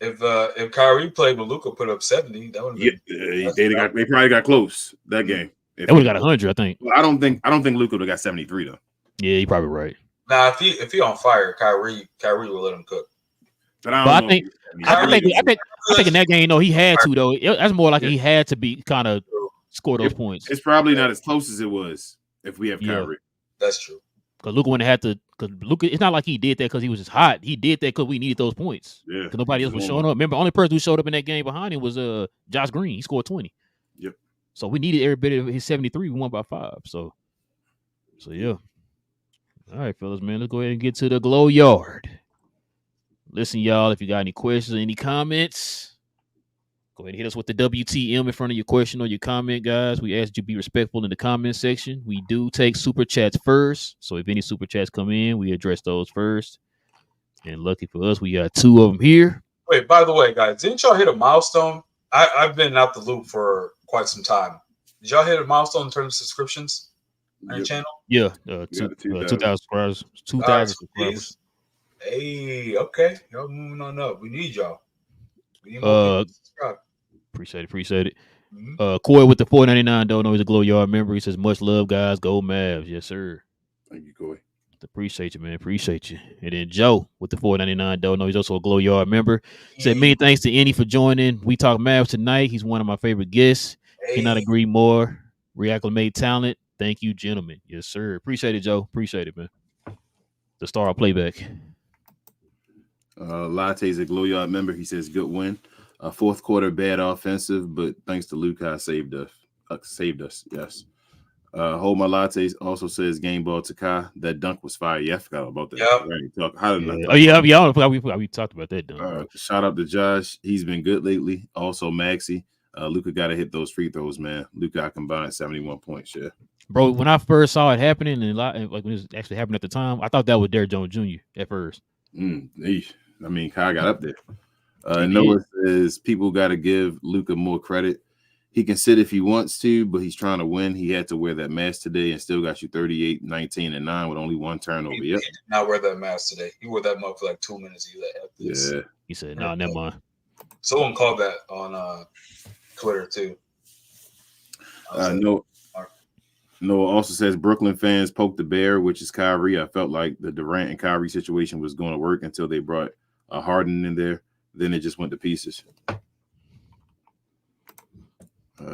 If Kyrie played with Luka put up 70, that would have been. They probably got close that game. They would have got 100, I think. Well, I don't think Luka would have got 73 though. Yeah, you're probably right. Now, if he on fire, Kyrie will let him cook. But I think in that game, he had to though. That's more like he had to be kind of score those points. It's probably not as close as it was if we have Kyrie. That's true. Because Luka wouldn't have to. Because Luka, it's not like he did that because he was just hot. He did that because we needed those points. Yeah. Because nobody else was showing up. Remember, the only person who showed up in that game behind him was Josh Green. He scored 20. Yep. So we needed every bit of his 73. We won by 5. So yeah. All right, fellas, man. Let's go ahead and get to the glow yard. Listen, y'all, if you got any questions or any comments, go ahead and hit us with the WTM in front of your question or your comment, guys. We ask you to be respectful in the comment section. We do take super chats first. So if any super chats come in, we address those first. And lucky for us, we got 2 of them here. Wait, by the way, guys, didn't y'all hit a milestone? I've been out the loop for quite some time. Did y'all hit a milestone in terms of subscriptions on your channel? Yeah, 2,000 subscribers. 2,000 subscribers. Hey, okay. Y'all moving on up. We need y'all. We need more people to subscribe. Appreciate it. Mm-hmm. Coy with the $4.99 don't know he's a Glow Yard member. He says, much love, guys. Go Mavs. Yes, sir. Thank you, Coy. Appreciate you, man. Appreciate you. And then Joe with the $4.99 don't know he's also a Glow Yard member. He said, many thanks to Enyi for joining. We talk Mavs tonight. He's one of my favorite guests. Cannot agree more. Reacclimate talent. Thank you, gentlemen. Yes, sir. Appreciate it, Joe. Appreciate it, man. The star of Playback. Latte's a Glow Yard member. He says, good win. Fourth quarter, bad offensive, but thanks to Luka, saved us. Yes. Hold My Latte also says, game ball to Kai. That dunk was fire. Yeah, I forgot about that. Right. We talked about that dunk. Shout out to Josh. He's been good lately. Also, Maxey. Luka got to hit those free throws, man. Luka combined 71 points. Yeah. Bro, when I first saw it happening, and like when it was actually happening at the time, I thought that was Derrick Jones Jr. at first. I mean, Kai got up there. Noah says people got to give Luka more credit. He can sit if he wants to, but he's trying to win. He had to wear that mask today and still got you 38, 19, and 9 with only one turnover. He did not wear that mask today. He wore that mug for like 2 minutes. He like, yeah. He said, "No, never mind." Someone called that on Twitter too. Noah also says Brooklyn fans poked the bear, which is Kyrie. I felt like the Durant and Kyrie situation was going to work until they brought Harden in there. Then it just went to pieces.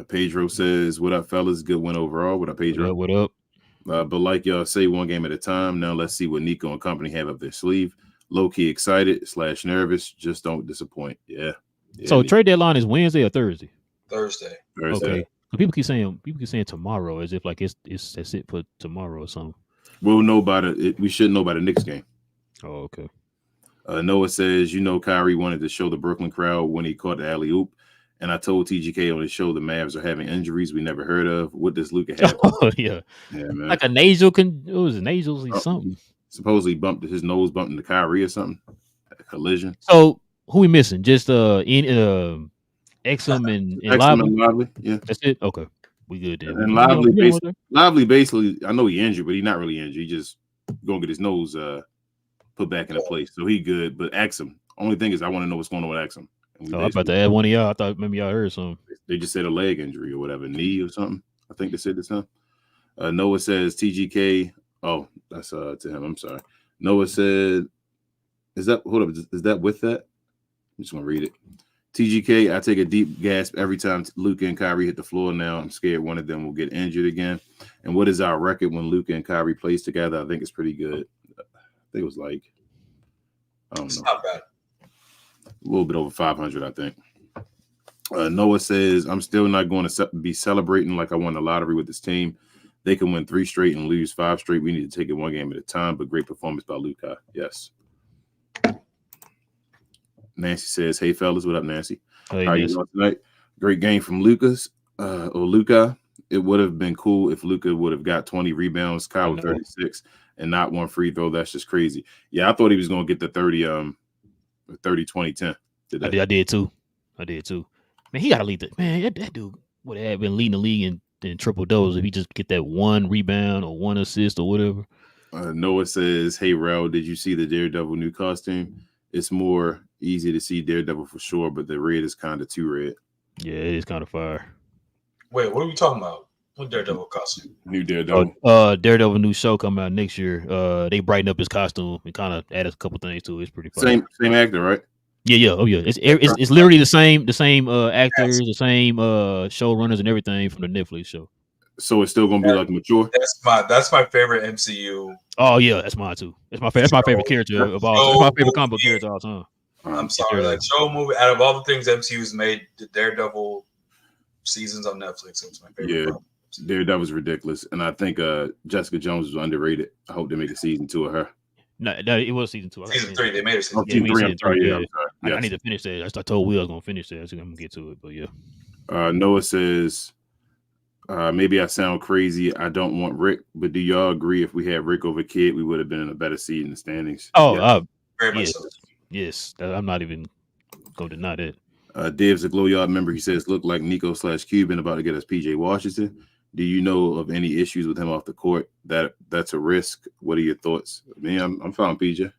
Pedro says, "What up, fellas? Good win overall. What up, Pedro? What up? But like y'all say, one game at a time. Now let's see what Nico and company have up their sleeve. Low-key excited / nervous. Just don't disappoint. Yeah. So trade deadline is Wednesday or Thursday? Thursday. Okay. So people keep saying tomorrow as if like it's that's it for tomorrow or something. We'll know we should know by the Knicks game. Oh, okay. Noah says, Kyrie wanted to show the Brooklyn crowd when he caught the alley-oop. And I told TGK on his show the Mavs are having injuries we never heard of. What does Luka have? Oh, yeah. Yeah, man. Like a nasal something. Supposedly his nose bumped into Kyrie or something. A collision. So who we missing? Just Exum and Lively. Yeah. That's it? Okay. We good then. And Lively basically, I know he injured, but he's not really injured. He just gonna get his nose put back into place. So he good. But Exum. Only thing is I want to know what's going on with Exum. I'm about to add one of y'all. I thought maybe y'all heard something. They just said a leg injury or whatever, knee or something. I think they said this time. Noah says TGK. Oh, that's to him. I'm sorry. Noah said, is that with that? I'm just gonna read it. TGK, I take a deep gasp every time Luka and Kyrie hit the floor. Now I'm scared one of them will get injured again. And what is our record when Luka and Kyrie plays together? I think it's pretty good. I think it was like, I don't know. It's not bad. A little bit over 500, I think. Noah says, I'm still not going to be celebrating like I won the lottery with this team. They can win 3 straight and lose 5 straight. We need to take it one game at a time, but great performance by Luka. Yes. Nancy says, hey, fellas. What up, Nancy? Hey, how you doing tonight? Great game from Luka. It would have been cool if Luka would have got 20 rebounds, Kyle with 36, and not one free throw. That's just crazy. Yeah, I thought he was going to get the 30, 20, 10. I did too. Man, he got to lead the man. That dude would have been leading the league in triple doubles if he just get that one rebound or one assist or whatever. Noah says, hey, Relle, did you see the Daredevil new costume? It's more easy to see Daredevil for sure, but the red is kind of too red. Yeah, it is kind of fire. Wait, what are we talking about? What Daredevil costume? New Daredevil. Daredevil new show coming out next year. They brighten up his costume and kind of added a couple things to it. It's pretty fun. Same actor, right? Yeah. Oh yeah. It's literally the same actors, the same showrunners and everything from the Netflix show. So it's still gonna be like mature. That's my favorite MCU. Oh yeah, that's mine too. That's my favorite character of all. That's my favorite comic book character of all time. I'm sorry, like show movie out of all the things MCU's made, the Daredevil seasons on Netflix. It was my favorite. Yeah, Daredevil's ridiculous, and I think Jessica Jones was underrated. I hope they make a season 2 of her. No, it was season 2. Season 3, they made it season 3. I'm sorry. Yeah. I need to finish that. I told Will I was gonna finish that. So I'm gonna get to it, but yeah. Noah says, maybe I sound crazy. I don't want Rick, but do y'all agree if we had Rick over Kid, we would have been in a better seat in the standings? Oh, yeah. Very much so. Yes. I'm not even gonna deny that. Dave's a Glow Yard member. He says, look like Nico / Cuban about to get us PJ Washington. Do you know of any issues with him off the court? That's a risk. What are your thoughts? I mean, I'm fine, PJ.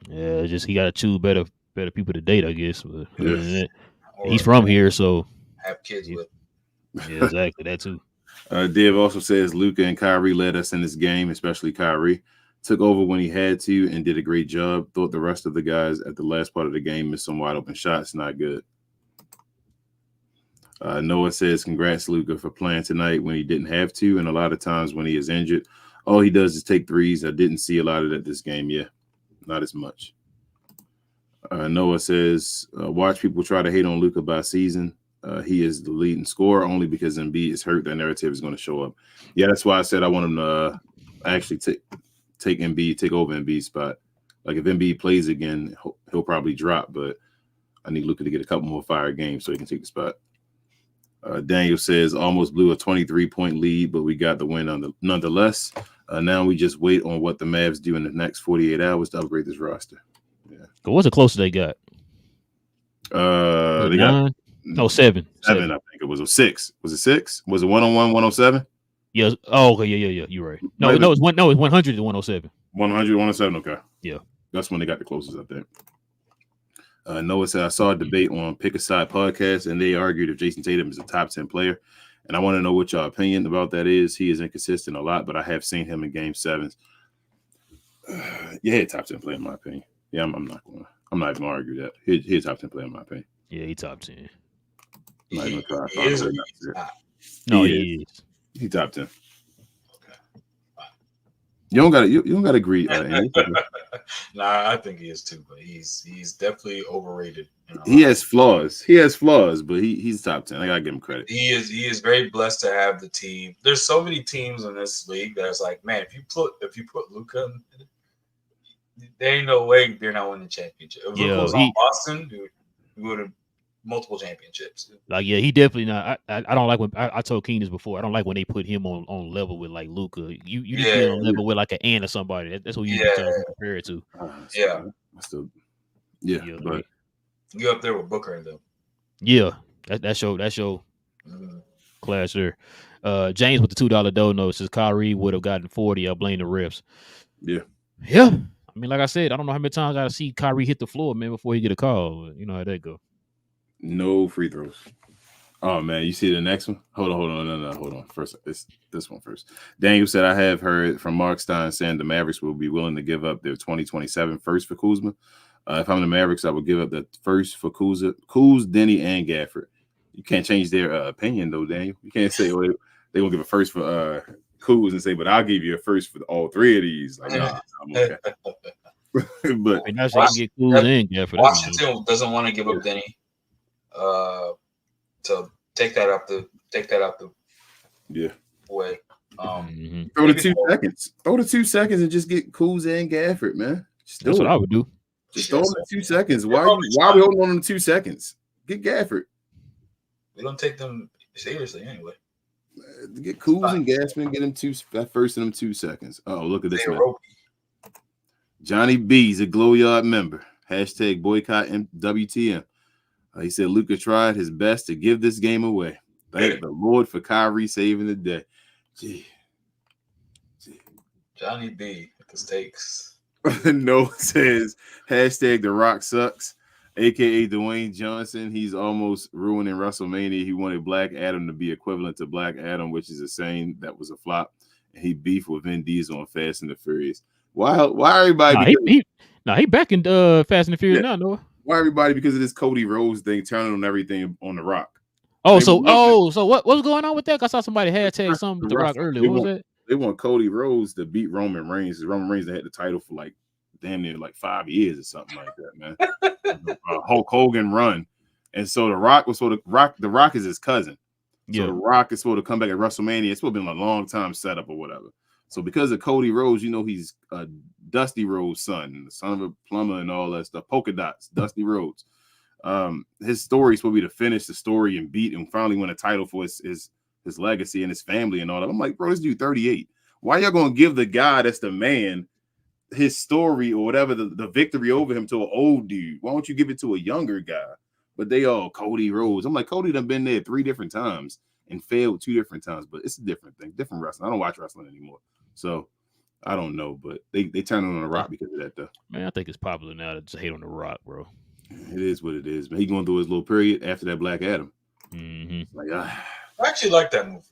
Yeah, just he got to choose better people to date, I guess. But other than that, he's from here, so have kids with. Yeah, exactly that too. Dave also says Luka and Kyrie led us in this game, especially Kyrie. Took over when he had to and did a great job. Thought the rest of the guys at the last part of the game missed some wide open shots. Not good. Noah says, congrats, Luka, for playing tonight when he didn't have to. And a lot of times when he is injured, all he does is take threes. I didn't see a lot of that this game. Yeah, not as much. Noah says, watch people try to hate on Luka by season. He is the leading scorer only because Embiid is hurt. That narrative is going to show up. Yeah, that's why I said I want him to actually take over Embiid's spot. Like if Embiid plays again, he'll probably drop, but I need Luka to get a couple more fire games so he can take the spot. Daniel says almost blew a 23-point lead, but we got the win nonetheless. Now we just wait on what the Mavs do in the next 48 hours to upgrade this roster. Yeah. But what's the closest they got? They got 9? No, 7. 7. I think it was a 6. Was it 6? Was it 101, 107? Yeah. Oh, okay. Yeah. You're right. No, Maybe. it's 100 to 107. 100, 107. Okay. Yeah. That's when they got the closest, I think. Noah said, I saw a debate on Pick a Side podcast, and they argued if Jason Tatum is a top 10 player. And I want to know what your opinion about that is. He is inconsistent a lot, but I have seen him in game 7s. Yeah, top 10 player in my opinion. Yeah, I'm not even gonna argue that. He's top 10 player in my opinion. Yeah, he top 10. I'm not even gonna try. He is or he's not? No, he is. He top 10. You don't gotta agree. Nah, I think he is too, but he's definitely overrated. He has flaws. But he's top 10. I gotta give him credit. He is very blessed to have the team. There's so many teams in this league that's like, man, if you put Luka in it, there ain't no way they're not winning the championship. If Luka was on Boston, dude, we would have multiple championships. Like, yeah, he definitely not. I don't like when I told King this before. I don't like when they put him on level with like Luka. You need to be on level with like an Ant or somebody. That's what you need to compare it to. But you up there with Booker and them. Yeah, that's your class there. James with the $2 dono says Kyrie would have gotten 40. I blame the refs. Yeah. I mean, like I said, I don't know how many times I see Kyrie hit the floor, man, before he get a call. You know how that go. No free throws. Oh man, you see the next one? Hold on. Hold on. First, it's this one first. Daniel said, I have heard from Mark Stein saying the Mavericks will be willing to give up their 2027 first for Kuzma. If I'm the Mavericks, I would give up the first for Kuz, Denny, and Gafford. You can't change their opinion though, Daniel. You can't say they gonna give a first for Kuz and say, but I'll give you a first for all 3 of these. Like, nah, I'm okay. But I mean, get Kuz and Gafford. Washington doesn't want to give up Denny. To take that out the way. Throw the 2 seconds. Throw the 2 seconds and just get Kuz and Gafford, man. That's what I would do. Just throw them the 2 seconds. Why are we holding on them 2 seconds? Get Gafford. We don't take them seriously anyway. Get Kuz and Gafford and get them that first in them 2 seconds. Oh, look at this man. Johnny B's a Glow Yard member. # boycott WTM. He said Luka tried his best to give this game away. Thank the Lord for Kyrie saving the day. Gee. Johnny B with the stakes. No says # The Rock sucks, aka Dwayne Johnson. He's almost ruining WrestleMania. He wanted Black Adam to be equivalent to Black Adam, which is a saying that was a flop. And he beefed with Vin Diesel on Fast and the Furious. Why everybody? He back in Fast and the Furious now, Noah. Why everybody, because of this Cody Rhodes thing, turning on everything on The Rock? So what's going on with that? I saw somebody # something with The Rock earlier. What was that? They want Cody Rhodes to beat Roman Reigns. Roman Reigns had the title for like damn near like 5 years or something like that, man. Hulk Hogan run, and so The Rock was The Rock is his cousin. So The Rock is supposed to come back at WrestleMania. It's supposed to be a long time setup or whatever. So because of Cody Rhodes, he's Dusty Rhodes' son, the son of a plumber and all that stuff. Polka dots, Dusty Rhodes. His story is supposed to be to finish the story and beat and finally win a title for his legacy and his family and all that. I'm like, bro, this dude 38. Why y'all gonna give the guy that's the man his story or whatever, the victory over him to an old dude? Why don't you give it to a younger guy? But they all Cody Rhodes. I'm like, Cody done been there 3 different times and failed 2 different times, but it's a different thing, different wrestling. I don't watch wrestling anymore. So I don't know, but they turn on The Rock because of that, though. Man, I think it's popular now to just hate on The Rock, bro. It is what it is, man. He going through his little period after that Black Adam. Mm-hmm. Like, I actually like that movie.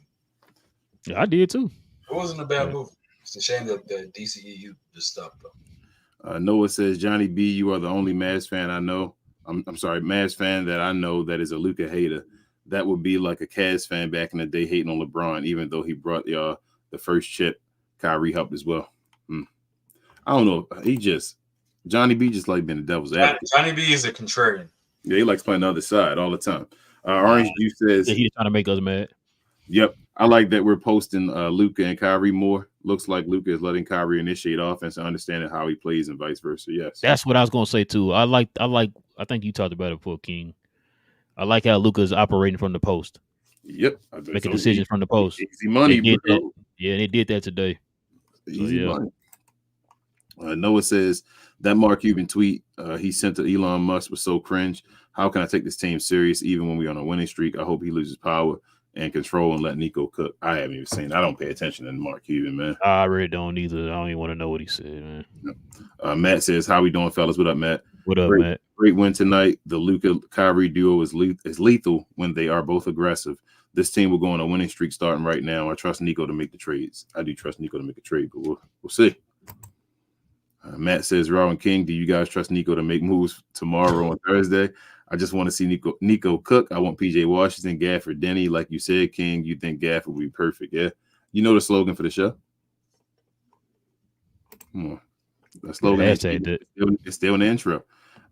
Yeah, I did too. It wasn't a bad movie. It's a shame that the DCEU just stopped, though. Noah says, Johnny B, you are the only Mavs fan I know. I'm sorry, Mavs fan that I know that is a Luka hater. That would be like a Cavs fan back in the day hating on LeBron, even though he brought y'all the first chip. Kyrie helped as well. I don't know. Johnny B just like being the devil's advocate. Johnny B is a contrarian. Yeah, he likes playing the other side all the time. Orange Juice says he's trying to make us mad. Yep. I like that we're posting Luka and Kyrie more. Looks like Luka is letting Kyrie initiate offense and understanding how he plays and vice versa. Yes. That's what I was gonna say too. I think you talked about it before, King. I like how Luka is operating from the post. Yep. Making decisions from the post. Easy money, bro. Yeah, they did that today. Easy money. Noah says that Mark Cuban tweet he sent to Elon Musk was so cringe. How can I take this team serious even when we're on a winning streak? I hope he loses power and control and let Nico cook. I haven't even seen. I don't pay attention to Mark Cuban, man. I really don't either. I don't even want to know what he said, man. Matt says, "How we doing, fellas? What up, Matt? What up, Matt? Great win tonight. The Luka Kyrie duo is lethal when they are both aggressive. This team will go on a winning streak starting right now. I trust Nico to make the trades. I do trust Nico to make a trade, but we'll see." Matt says, "Relle and King, do you guys trust Nico to make moves tomorrow on Thursday? I just want to see Nico cook. I want PJ Washington, Gafford, Denny. Like you said, King, you think Gafford would be perfect. Yeah. You know the slogan for the show? Come on. The slogan it's still in the intro.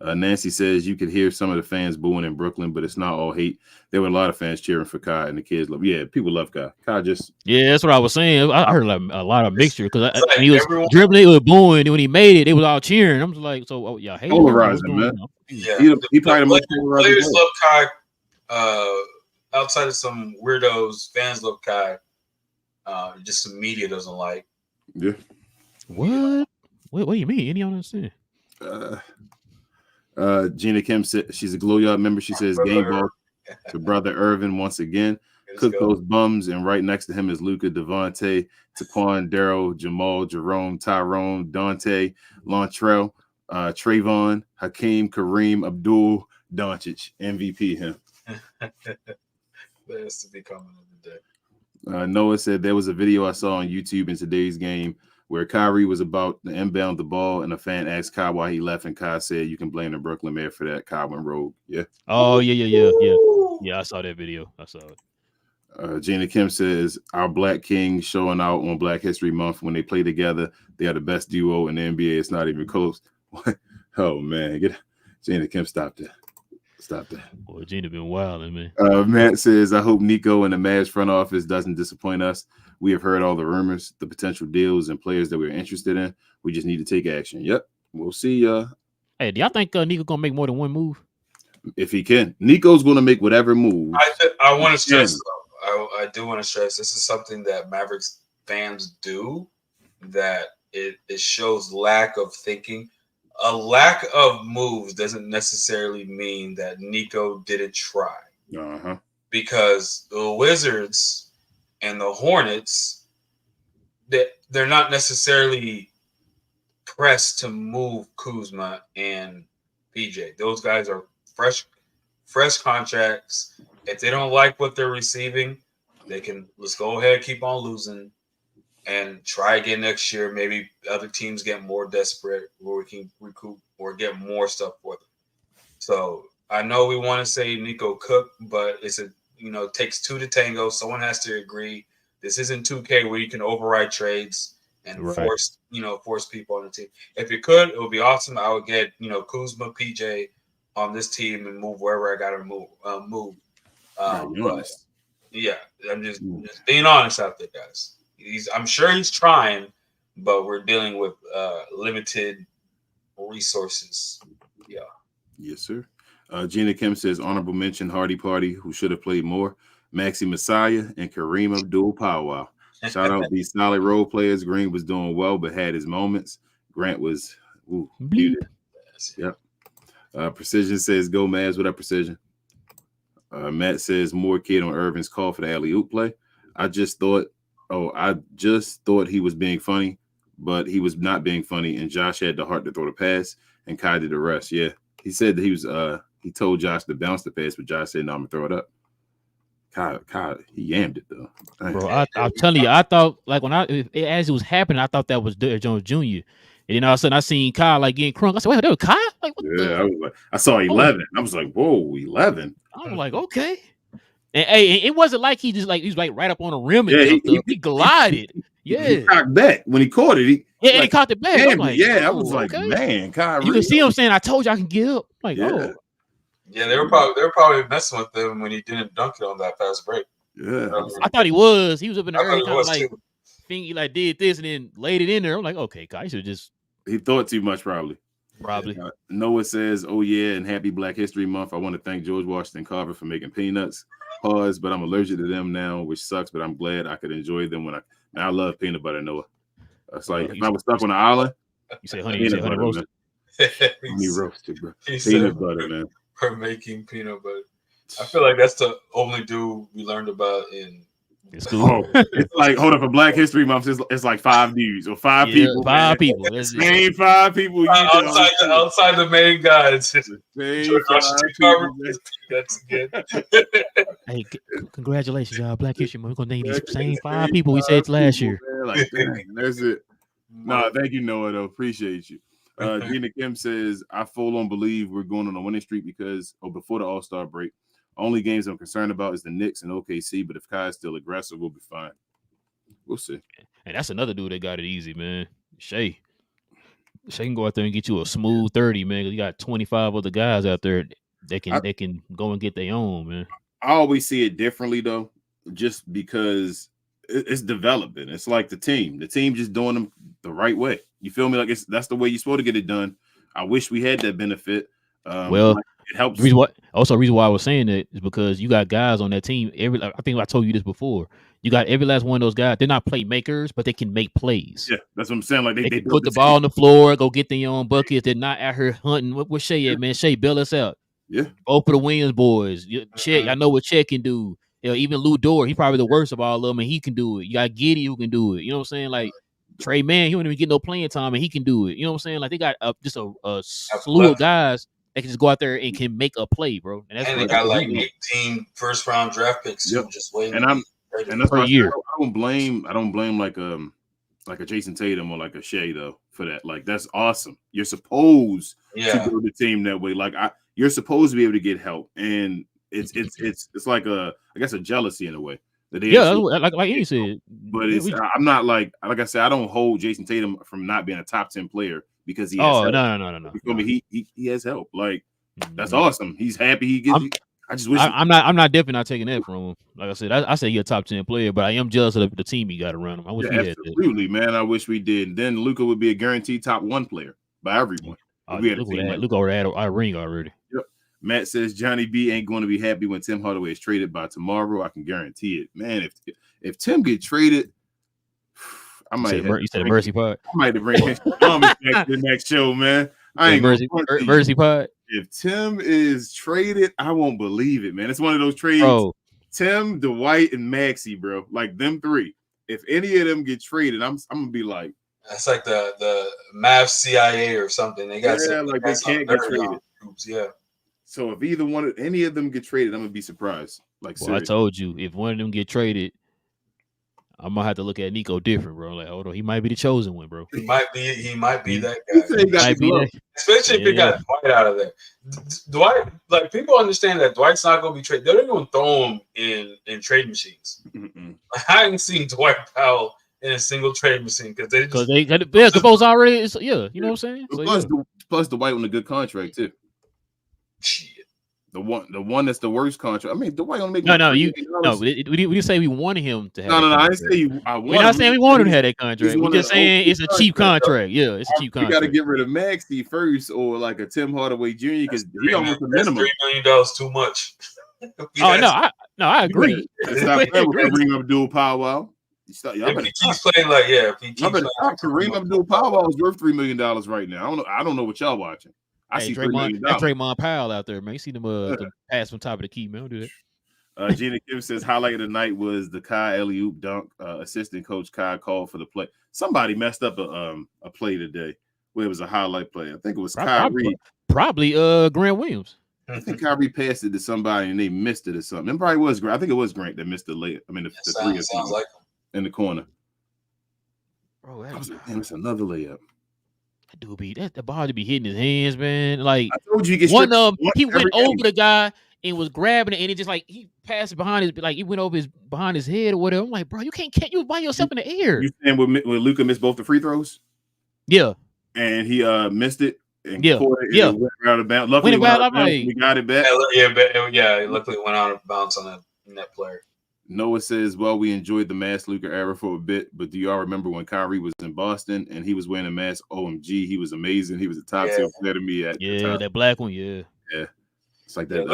Nancy says you could hear some of the fans booing in Brooklyn, but it's not all hate. There were a lot of fans cheering for Kai, and the kids love. Yeah, people love Kai. Kai just that's what I was saying. I heard like a lot of mixture because he was dribbling, he was booing, and when he made it, it was all cheering. I'm just like, so y'all hate polarizing, man. Yeah, he probably the most polarizing. Players love Kai. Outside of some weirdos, fans love Kai. Just the media doesn't like. Yeah. What? What do you mean? Any understand? Gina Kim said she's a Glow Yard member. She says game ball to brother Irvin once again. Cook those bums, and right next to him is Luka, Devontae, Taquan, Darryl, Jamal, Jerome, Tyrone, Dante, Lontrell, Trayvon, Hakeem, Kareem, Abdul, Doncic, MVP him. That's to be coming of the day. Noah said there was a video I saw on YouTube in today's game where Kyrie was about to inbound the ball, and a fan asked Kai why he left, and Kai said, "You can blame the Brooklyn mayor for that." Kai went rogue. Yeah. Oh, yeah. I saw that video. I saw it. Gina Kim says, "Our Black Kings showing out on Black History Month. When they play together, they are the best duo in the NBA. It's not even close." Oh, man. Gina Kim, stop that. Boy, Gina been wilding, man. Matt says, "I hope Nico and the Mavs front office doesn't disappoint us. We have heard all the rumors, the potential deals, and players that we're interested in. We just need to take action." Yep. We'll see. Hey, do y'all think Nico going to make more than one move? If he can. Nico's going to make whatever move. I want to stress, I do want to stress, this is something that Mavericks fans do, that it shows lack of thinking. A lack of moves doesn't necessarily mean that Nico didn't try. Because the Wizards and the Hornets, they're not necessarily pressed to move Kuzma and PJ. Those guys are fresh contracts. If they don't like what they're receiving, let's go ahead, keep on losing, and try again next year. Maybe other teams get more desperate where we can recoup or get more stuff for them. So I know we want to say Nico cook, but it takes two to tango. Someone has to agree. This isn't 2K where you can override trades and force people on the team. If you could, it would be awesome. I would get, Kuzma, PJ on this team and move wherever I got to move. But yeah, I'm just being honest out there, guys. I'm sure he's trying, but we're dealing with limited resources. Yeah. Yes, sir. Gina Kim says, honorable mention Hardy Party, who should have played more. Maxi Messiah and Kareem Abdul Powwow. Shout out these solid role players. Green was doing well, but had his moments. Grant was muted. Yep. Precision says, go Mavs. What up, Precision? Matt says, more kid on Irvin's call for the alley-oop play. I just thought he was being funny, but he was not being funny, and Josh had the heart to throw the pass, and Kai did the rest. Yeah. He said that he told Josh to bounce the pass, but Josh said, no, I'm going to throw it up. Kai, he yammed it, though. Bro, I'm telling you, I thought, like, as it was happening, I thought that was Derrick Jones Jr. And then all of a sudden, I seen Kai, like, getting crunk. I said, wait, that was Kai? Like, what the? I saw 11. I was like, whoa, 11. I was like, okay. And it wasn't like he was like right up on the rim and he glided. Yeah. He cocked back. When he caught it, he caught it back. I'm like, I was like, man, Kyrie. You can see him saying, I told you I can get up. I'm like, Yeah, they were probably messing with him when he didn't dunk it on that fast break. Yeah. I thought he was. He was up in the early time, like, think he did this and then laid it in there. I'm like, okay, Kai should just. He thought too much, probably. Noah says, oh, yeah, and happy Black History Month. I want to thank George Washington Carver for making peanuts. Pause, but I'm allergic to them now, which sucks, but I'm glad I could enjoy them when I love peanut butter, Noah. It's like if I was stuck on an island You say honey roasted. Honey roasted, bro. He Peanut butter, man. We're making peanut butter. I feel like that's the only dude we learned about in school. Oh, it's like, hold up, for Black History Month, it's like 5 dudes or 5 people. 5 people. That's it. Same 5 people. outside the main guy. It's just same 5 people, man. That's good. Hey, congratulations, y'all. Black History Month. We're gonna name these same 5 people we said last year. Man. Like, dang, that's it. No, thank you, Noah, though. Appreciate you. Gina Kim says, I full on believe we're going on a winning streak before the All-Star break. Only games I'm concerned about is the Knicks and OKC, but if Kai's still aggressive, we'll be fine. We'll see. And that's another dude that got it easy, man. Shea can go out there and get you a smooth 30, man. You got 25 other guys out there that can go and get their own, man. I always see it differently, though, just because it's developing. It's like the team just doing them the right way. You feel me? Like that's the way you're supposed to get it done. I wish we had that benefit. Well, it helps. The reason why I was saying that is because you got guys on that team. I think I told you this before. You got every last one of those guys. They're not playmakers, but they can make plays. Yeah, that's what I'm saying. Like they can put the ball on the floor, go get their own buckets. They're not out here hunting. Where's Shea at, man? Shea, bail us out. Yeah. Both of the Williams boys. Chet, I know what Chet can do. Even Lou Dort, he's probably the worst of all of them, and he can do it. You got Giddey who can do it. You know what I'm saying? Like Trey Mann, he don't even get no playing time, and he can do it. You know what I'm saying? Like they got just a slew of guys that can just go out there and can make a play, bro. And they got like 18 first-round draft picks. Yep. Just waiting. And that's per year. I don't blame like a Jason Tatum or like a Shea though for that. Like that's awesome. You're supposed to build the team that way. Like you're supposed to be able to get help, and it's like I guess a jealousy in a way. Like Enyi said. But I'm not like I said, I don't hold Jason Tatum from not being a top 10 player because he has help. No. You feel me? He has help. Like that's awesome. He's happy he gets. I just wish I'm not definitely not taking that from him. Like I said, I say he's a top 10 player, but I am jealous of the team he got around him. I wish he had that. Absolutely, man. I wish we did. Then Luka would be a guaranteed top 1 player by everyone. Luka already had a ring already. Yep. Matt says Johnny B ain't going to be happy when Tim Hardaway is traded by tomorrow. I can guarantee it, man. If Tim get traded, I might. You said a mercy pod. I might bring his back to the next show, man. I ain't mercy pod. If Tim is traded, I won't believe it, man. It's one of those trades. Bro. Tim, Dwight, and Maxey, bro. Like them 3. If any of them get traded, I'm gonna be like, that's like the Mavs CIA or something. They got like they can't get traded. Groups, yeah. So if any of them get traded, I'm gonna be surprised. Like, I told you, if one of them get traded, I'm gonna have to look at Nico different, bro. Like, hold on, he might be the chosen one, bro. He might be that guy. Especially if he got Dwight out of there. Dwight, like people understand that Dwight's not gonna be traded. They don't even throw him in trade machines. Like, I haven't seen Dwight Powell in a single trade machine because the folks already. You know what I'm saying. Plus Dwight on a good contract too. Shit. The one that's the worst contract. I mean, Dwight only make we say we wanted him to have. No. I didn't say you. We're not saying we wanted him to have that contract. We're just saying it's a cheap contract. Yeah, it's a cheap contract. You got to get rid of Maxey first, or like a Tim Hardaway Jr. because he almost a minimum. $3 million too much. I agree. Stop Kareem Abdul-Powell. If he keeps playing like Kareem Abdul-Powell is worth $3 million right now. I don't know what y'all watching. I see Draymond Powell out there, man. You see them the pass from top of the key, man. Don't do that. Gina Kim says highlight of the night was the Kai alley-oop dunk. Assistant coach Kai called for the play. Somebody messed up a play today where it was a highlight play. I think it was Kyrie. Probably Grant Williams. I think Kyrie passed it to somebody and they missed it or something. It probably was Grant. I think it was Grant that missed the layup. I mean, the three sounds like in the corner. Bro, it's another layup. Dude, the ball to be hitting his hands, man. Like I told you, one of them, he went over the guy and was grabbing it, and it just like he passed it behind his, like he went over behind his head or whatever. I'm like, bro, you can't you by yourself in the air. You saying when Luka missed both the free throws? Yeah, and he missed it. And caught it and went out of bounds. Luckily, we got it back. Luckily went out of bounds on that net player. Noah says, well, we enjoyed the mask Luka era for a bit, but do y'all remember when Kyrie was in Boston and he was wearing a mask? OMG, he was amazing. He was a top 10 player to me at the time. That black one, yeah. It's like that.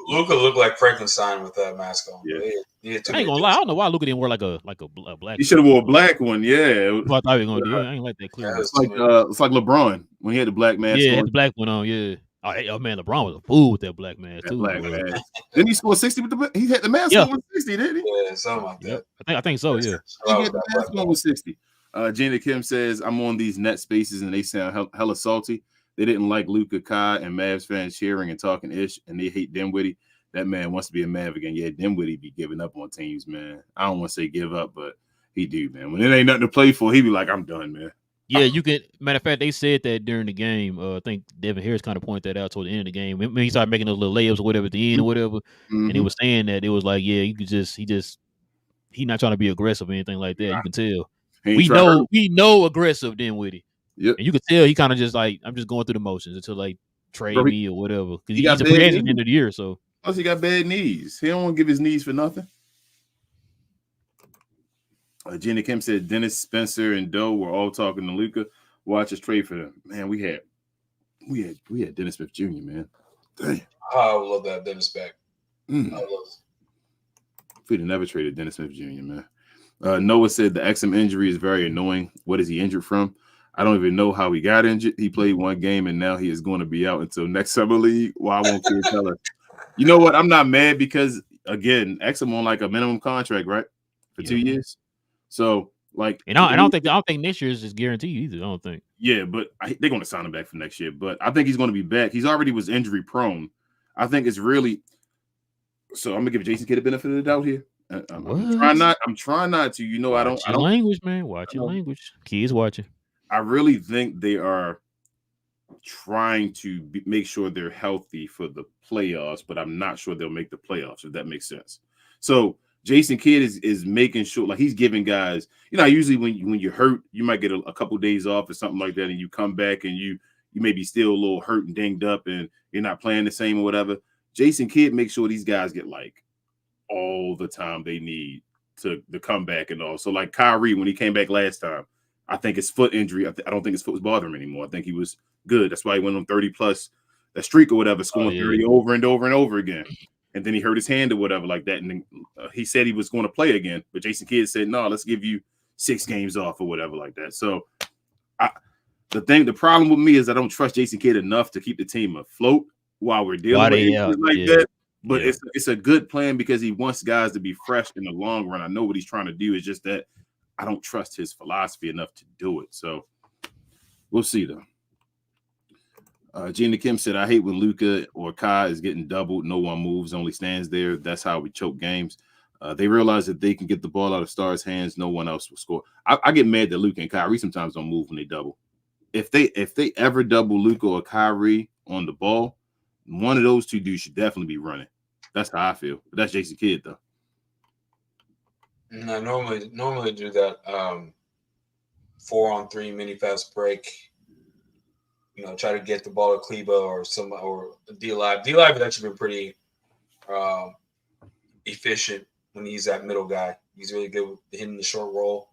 Luka looked like Frankenstein with that mask on. Yeah. He had I ain't gonna lie. I don't know why Luka didn't wear like a black. He should have wore a black one. Yeah. What I thought he was gonna do. I ain't like that clear. It's like LeBron when he had the black mask. Yeah, on. had the black one on. Yeah. Oh man, LeBron was a fool with that black mask too. Black mask. Didn't he score 60 with the? He had the mask on with 60, didn't he? Yeah, something like that. I think so. Yeah. He had the mask on with 60. Gina Kim says, I'm on these net spaces and they sound hella salty. They didn't like Luka, Kai, and Mavs fans cheering and talking ish, and they hate Dinwiddie. That man wants to be a Mav again. Yeah, Dinwiddie be giving up on teams, man. I don't want to say give up, but he do, man. When it ain't nothing to play for, he be like, I'm done, man. Yeah, you can. Matter of fact, they said that during the game. I think Devin Harris kind of pointed that out toward the end of the game. When he started making those little layups or whatever at the end or whatever, and he was saying that it was like, yeah, you could he not trying to be aggressive or anything like that. You can tell. We know aggressive Dinwiddie. Yep. And you could tell he kind of just like, I'm just going through the motions until like trade me or whatever. Because he's a free agent at the end of the year. So plus he got bad knees. He don't want to give his knees for nothing. Jenny Kim said Dennis, Spencer, and Doe were all talking to Luka. Watch us trade for them. Man, we had Dennis Smith Jr., man. Damn. I would love that Dennis back. I love it. We'd have never traded Dennis Smith Jr., man. Noah said the XM injury is very annoying. What is he injured from? I don't even know how he got injured. He played one game, and now he is going to be out until next summer league. Well, I won't care tell her. You know what? I'm not mad because, again, XM on like a minimum contract, right? For 2 years. So, like, and I don't think next year is just guaranteed either. I don't think. Yeah, but they're going to sign him back for next year. But I think he's going to be back. He's already was injury prone. I think it's really. So I'm gonna give Jason Kidd a benefit of the doubt here. I'm trying not to. You know, I don't. Language, man. Watch your language. Kids watching. I really think they are trying to make sure they're healthy for the playoffs, but I'm not sure they'll make the playoffs. If that makes sense. So. Jason Kidd is making sure, like he's giving guys, you know, usually when you're hurt, you might get a couple days off or something like that, and you come back and you may be still a little hurt and dinged up and you're not playing the same or whatever. Jason Kidd makes sure these guys get like all the time they need to come back and all. So like Kyrie, when he came back last time, I think his foot injury, I don't think his foot was bothering him anymore. I think he was good. That's why he went on 30 plus that streak or whatever, scoring 30 over and over and over again. And then he hurt his hand or whatever like that. And then, he said he was going to play again. But Jason Kidd said, no, let's give you 6 games off or whatever like that. So the problem with me is I don't trust Jason Kidd enough to keep the team afloat while we're dealing with it like that. But it's a good plan because he wants guys to be fresh in the long run. I know what he's trying to do. It's just that I don't trust his philosophy enough to do it. So we'll see, though. Gina Kim said, I hate when Luka or Kai is getting doubled. No one moves, only stands there. That's how we choke games. They realize that they can get the ball out of Star's hands. No one else will score. I get mad that Luka and Kyrie sometimes don't move when they double. If they ever double Luka or Kyrie on the ball, one of those two dudes should definitely be running. That's how I feel. But that's Jason Kidd, though. I normally do that 4-on-3 mini fast break. You know, try to get the ball to Kleba or D-Live. D-Live has actually been pretty efficient when he's that middle guy. He's really good with hitting the short roll.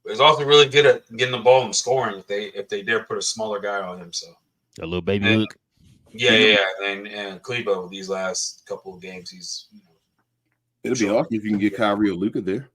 But he's also really good at getting the ball and scoring if they dare put a smaller guy on him. So a little baby Luke. Yeah. And Kleba these last couple of games, he's it'll be awesome if you can get Kyrie or Luka there.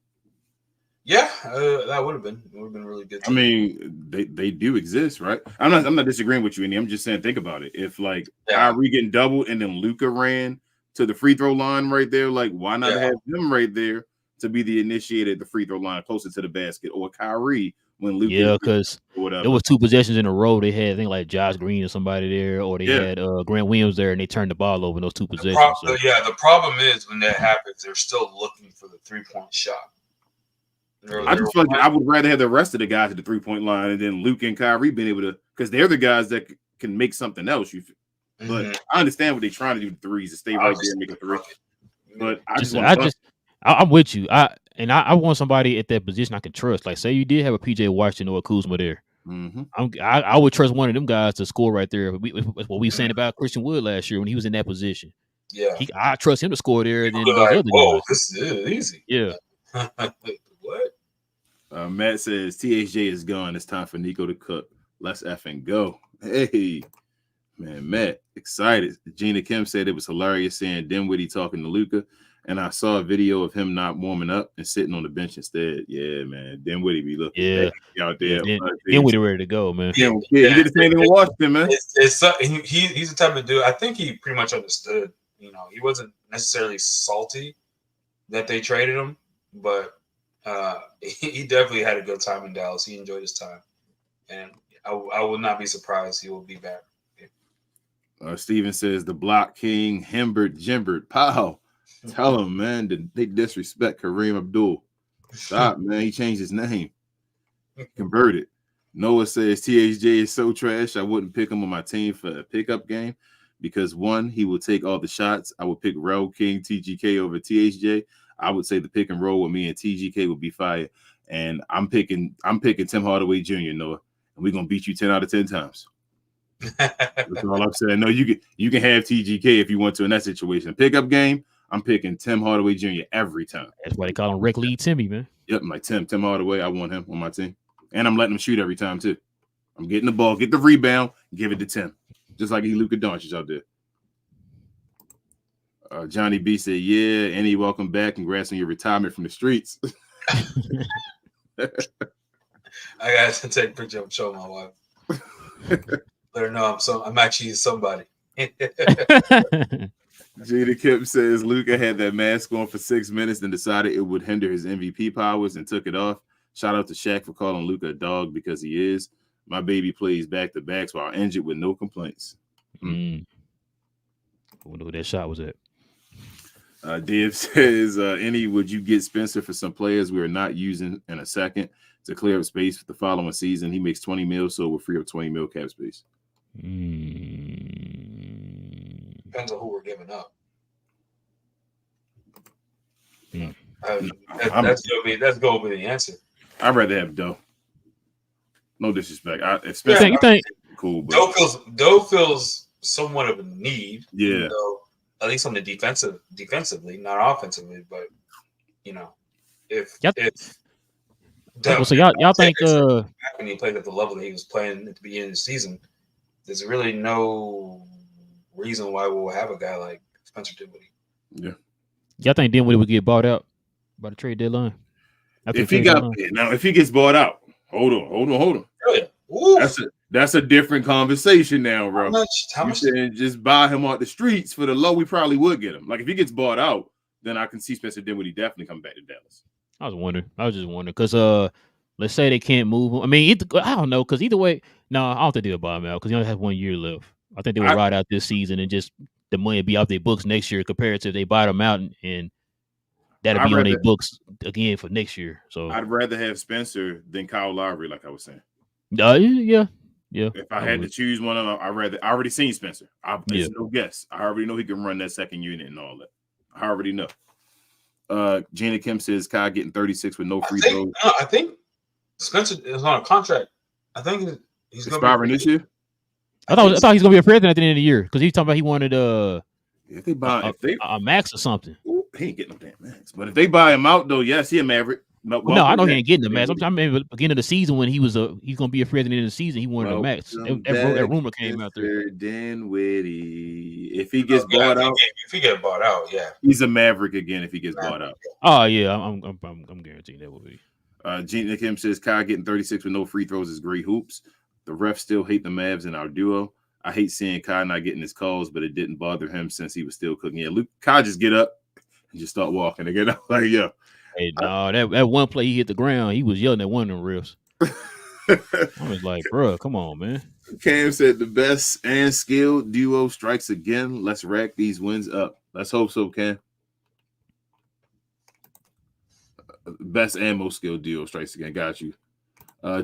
Yeah, that would have been really good. I mean, they do exist, right? I'm not disagreeing with you, Enyi. I'm just saying, think about it. If like Kyrie getting doubled and then Luka ran to the free throw line right there, like why not have him right there to be the initiator at the free throw line closer to the basket, or Kyrie when Luka? Yeah, because there was 2 possessions in a row. They had I think like Josh Green or somebody there, or they had Grant Williams there, and they turned the ball over in those 2 possessions. The problem is when that happens, they're still looking for the 3-point shot. I just feel like I would rather have the rest of the guys at the 3-point line and then Luke and Kyrie being able to, because they're the guys that can make something else. But I understand what they're trying to do with threes to stay right there and make a 3. But I'm with you. I want somebody at that position I can trust. Like, say you did have a PJ Washington or a Kuzma there. I would trust one of them guys to score right there. What we saying about Christian Wood last year when he was in that position. Yeah, I trust him to score there. Than those other guys. This is easy. Yeah. What? Matt says THJ is gone. It's time for Nico to cook. Let's effing go. Hey, Man, Matt, excited. Gina Kim said it was hilarious seeing Dinwiddie talking to Luka, and I saw a video of him not warming up and sitting on the bench instead. Yeah, man, Dinwiddie be looking Yeah, out yeah. there. Then we ready to go, man. Yeah, he did the same thing in Washington, man. He's the type of dude. I think he pretty much understood. You know, he wasn't necessarily salty that they traded him, but he definitely had a good time in Dallas. He enjoyed his time, and I will not be surprised he will be back. Steven says the block king, Himbert, Jimbert, pow. Tell him, man, they disrespect Kareem Abdul. Stop, man. He changed his name. Converted. Noah says THJ is so trash. I wouldn't pick him on my team for a pickup game because one, he will take all the shots. I would pick Relle, King, TGK over THJ. I would say the pick and roll with me and TGK would be fire. And I'm picking Tim Hardaway Jr., Noah, and we're gonna beat you 10 out of 10 times. That's all I'm saying. No, you can have TGK if you want to in that situation. Pickup game, I'm picking Tim Hardaway Jr. every time. That's why they call him Rec Lead Timmy, man. Yep, my Tim Hardaway. I want him on my team, and I'm letting him shoot every time too. I'm getting the ball, get the rebound, give it to Tim, just like he Luka Doncic out there. Johnny B said, "Yeah, Enyi, welcome back. Congrats on your retirement from the streets." I got to take a picture and show my wife. Let her know I'm actually somebody. Jada Kip says Luka had that mask on for 6 minutes and decided it would hinder his MVP powers and took it off. Shout out to Shaq for calling Luka a dog because he is. My baby plays back-to-backs while injured with no complaints. I wonder who that shot was at. Div says, Enyi, would you get Spencer for some players we are not using in a second to clear up space for the following season? He makes 20 mil, so we'll free up 20 mil cap space. Depends on who we're giving up. That's gonna be the answer. I'd rather have Doe. No disrespect. You think cool, but Doe feels somewhat of a need. Yeah. At least on the defensively, not offensively, but if so y'all think when he played at the level that he was playing at the beginning of the season, there's really no reason why we'll have a guy like Spencer Dinwiddie. Yeah. Y'all think Dinwiddie would get bought out by the trade deadline? If he gets bought out, hold on. Really? That's a different conversation now, bro. How much? Just buy him off the streets for the low. We probably would get him. Like if he gets bought out, then I can see Spencer Dinwiddie definitely come back to Dallas. I was just wondering because let's say they can't move him. I mean, I don't know because either way, no, I don't think they'll buy him out because he only has 1 year left. I think they will ride out this season and just the money be out their books next year compared to if they buy them out and that'll be on their books again for next year. So I'd rather have Spencer than Kyle Lowry, like I was saying. Yeah. If I had to choose one of them, I already seen Spencer. It's no guess. I already know he can run that second unit and all that. I already know. Gina Kim says Kai getting 36 with no free throws. I think Spencer is on a contract. I think he's expiring this year. I thought he's gonna be a president at the end of the year because he's talking about he wanted if they buy a max or something. He ain't getting no damn max. But if they buy him out though, yes, he a Maverick. No, I know he ain't getting the max. I'm talking about beginning of the season when he's gonna be a free agent in the season. He wanted a max. That rumor came out there. Dinwiddie. If he gets bought out, yeah, he's a Maverick again. If he gets bought out, oh yeah, I'm guaranteeing that will be. Gina Kim says Kai getting 36 with no free throws is great hoops. The refs still hate the Mavs in our duo. I hate seeing Kai not getting his calls, but it didn't bother him since he was still cooking. Yeah, Kai just get up and just start walking again. Like yeah. Hey, no, that one play he hit the ground, he was yelling at one of them refs. I was like, bro, come on, man. Cam said the best and skilled duo strikes again. Let's rack these wins up. Let's hope so, Cam. Best and most skilled duo strikes again. Got you.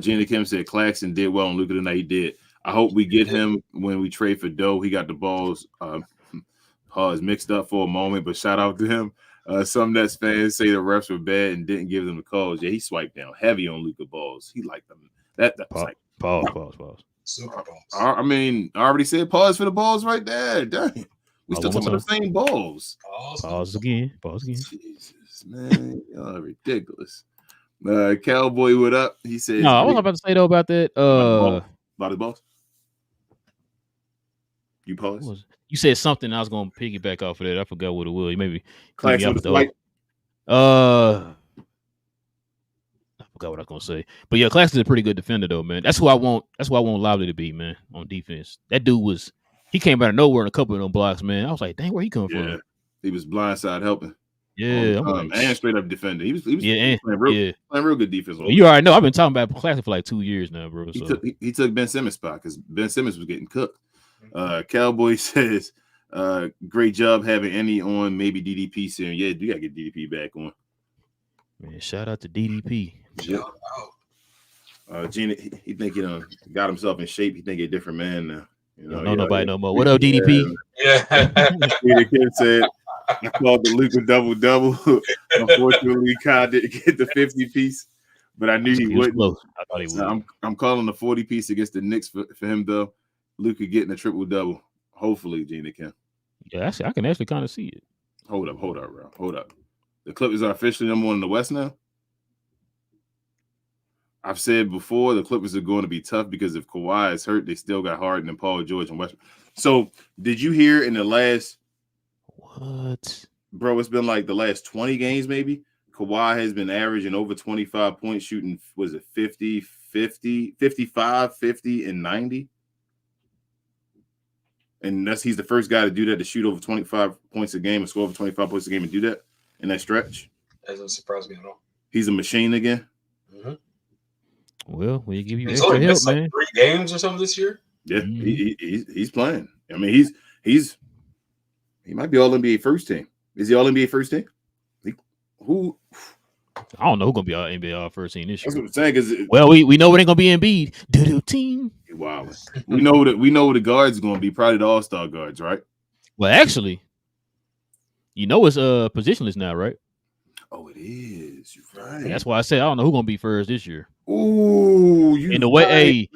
Gina Kim said Claxton did well on Luka tonight. He did. I hope we get him when we trade for Doe. He got the balls mixed up for a moment, but shout out to him. Some Nets fans say the refs were bad and didn't give them the calls. Yeah, he swiped down heavy on Luka balls. He liked them. That was like pause. Super balls. I mean, I already said pause for the balls right there. Dang. We still talking about the same balls. Pause again. Jesus, man. Y'all are ridiculous. Cowboy, what up? He said no, I was about to say though about that. About the balls? You pause. You said something. I was gonna piggyback off of that. I forgot what it was. Maybe clean me Claxton up was though. like, I forgot what I was gonna say. But yeah, Claxton's a pretty good defender though, man. That's who I want. That's who I want Lively to be, man, on defense. That dude he came out of nowhere in a couple of them blocks, man. I was like, dang, where he coming from? He was blindside helping. Yeah, I'm like, and straight up defending. He was playing real good defense. Well, you already know I've been talking about Claxton for like 2 years now, bro. He took Ben Simmons' spot because Ben Simmons was getting cooked. Cowboy says, great job having Enyi on, maybe DDP soon. Yeah, you gotta get DDP back on. Man, shout out to DDP. Shout out. Gina, he think got himself in shape. He think he's a different man now. You know, nobody no more. What up, DDP? Yeah. The kid said, I called the Luka double. Unfortunately, Kyle didn't get the 50 piece, but I knew he wouldn't. I thought he would. I'm calling the 40 piece against the Knicks for him though. Luka getting a triple double. Hopefully, Gina can. Yeah, I can actually kind of see it. Hold up, bro. Hold up. The Clippers are officially number one in the West now. I've said before the Clippers are going to be tough because if Kawhi is hurt, they still got Harden and Paul George and Westbrook. So, did you hear in the last Bro, it's been like the last 20 games maybe. Kawhi has been averaging over 25 points, shooting, was it 50, 55, 50, and 90? And he's the first guy to do that, to shoot over 25 points a game and score over 25 points a game and do that in that stretch. That doesn't surprise me at all. He's a machine again. Mm-hmm. Well, we give you he's extra only help, missed man. Like 3 games or something this year. Yeah, he's playing. I mean, he might be all NBA first team. Is he all NBA first team? Who? I don't know who's gonna be our NBA first team this year. That's what I'm saying. Well, we know it ain't gonna be Embiid. Do team. Wow. we know the guards going to be probably the All-Star guards, right? Well, actually, it's positionless now, right? Oh, it is. You're right. That's why I said I don't know who's gonna be first this year. Ooh, in the way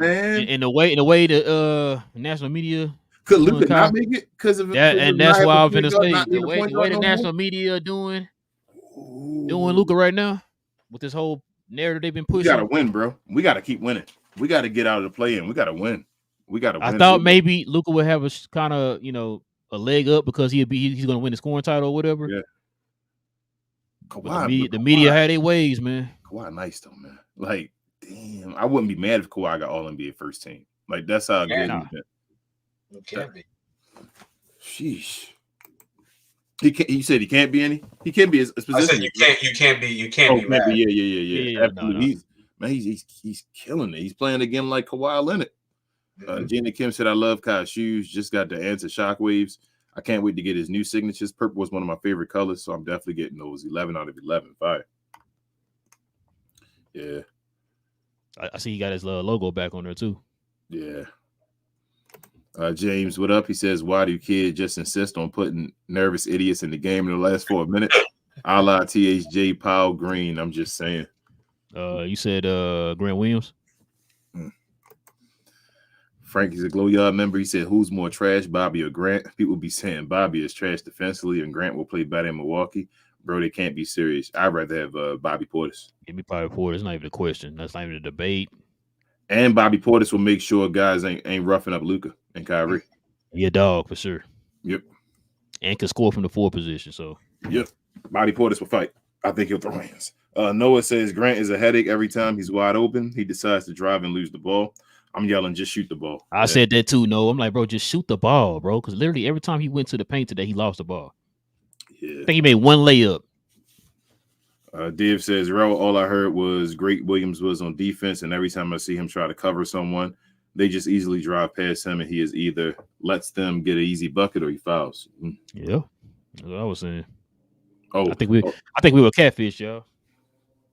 the national media could Luka not make it because of that, and that's why I'm gonna say the way the national media doing Luka right now with this whole narrative they've been pushing. We gotta win, bro. We gotta keep winning. We gotta get out of the play-in. We gotta win. I thought maybe Luka would have a kind of a leg up because he's gonna win the scoring title or whatever. Yeah. Kawhi, the media had their ways, man. Kawhi nice though, man. Like, damn, I wouldn't be mad if Kawhi got all NBA first team. Like, that's how good he's been. It can't be. Sheesh. He said he can't be any. He can be his position. I said you can't be. Yeah. Absolutely. He's killing it. He's playing again like Kawhi Leonard. Gina Kim said, I love Kai's shoes. Just got the answer shockwaves. I can't wait to get his new signatures. Purple was one of my favorite colors, so I'm definitely getting those. 11 out of 11. Fire. Yeah. I see he got his logo back on there too. Yeah. James, what up? He says, why do kids just insist on putting nervous idiots in the game in the last 4 minutes? A la THJ Powell Green. I'm just saying. You said Grant Williams? Frankie's a Glow Yard member. He said, who's more trash, Bobby or Grant? People be saying Bobby is trash defensively and Grant will play better in Milwaukee. Bro, they can't be serious. I'd rather have Bobby Portis. Give me Bobby Portis. It's not even a question. That's not even a debate. And Bobby Portis will make sure guys ain't roughing up Luka and Kyrie. Yeah, dog, for sure. Yep. And can score from the 4 position. So yep. Bobby Portis will fight. I think he'll throw hands. Noah says Grant is a headache every time he's wide open. He decides to drive and lose the ball. I'm yelling, just shoot the ball. I said that too, no. I'm like, bro, just shoot the ball, bro. Because literally every time he went to the paint today, he lost the ball. Yeah. I think he made 1 layup. Div says, Relle, all I heard was Great Williams was on defense, and every time I see him try to cover someone, they just easily drive past him, and he is either lets them get an easy bucket or he fouls. Yeah, that's what I was saying. Oh, I think we were catfish, y'all.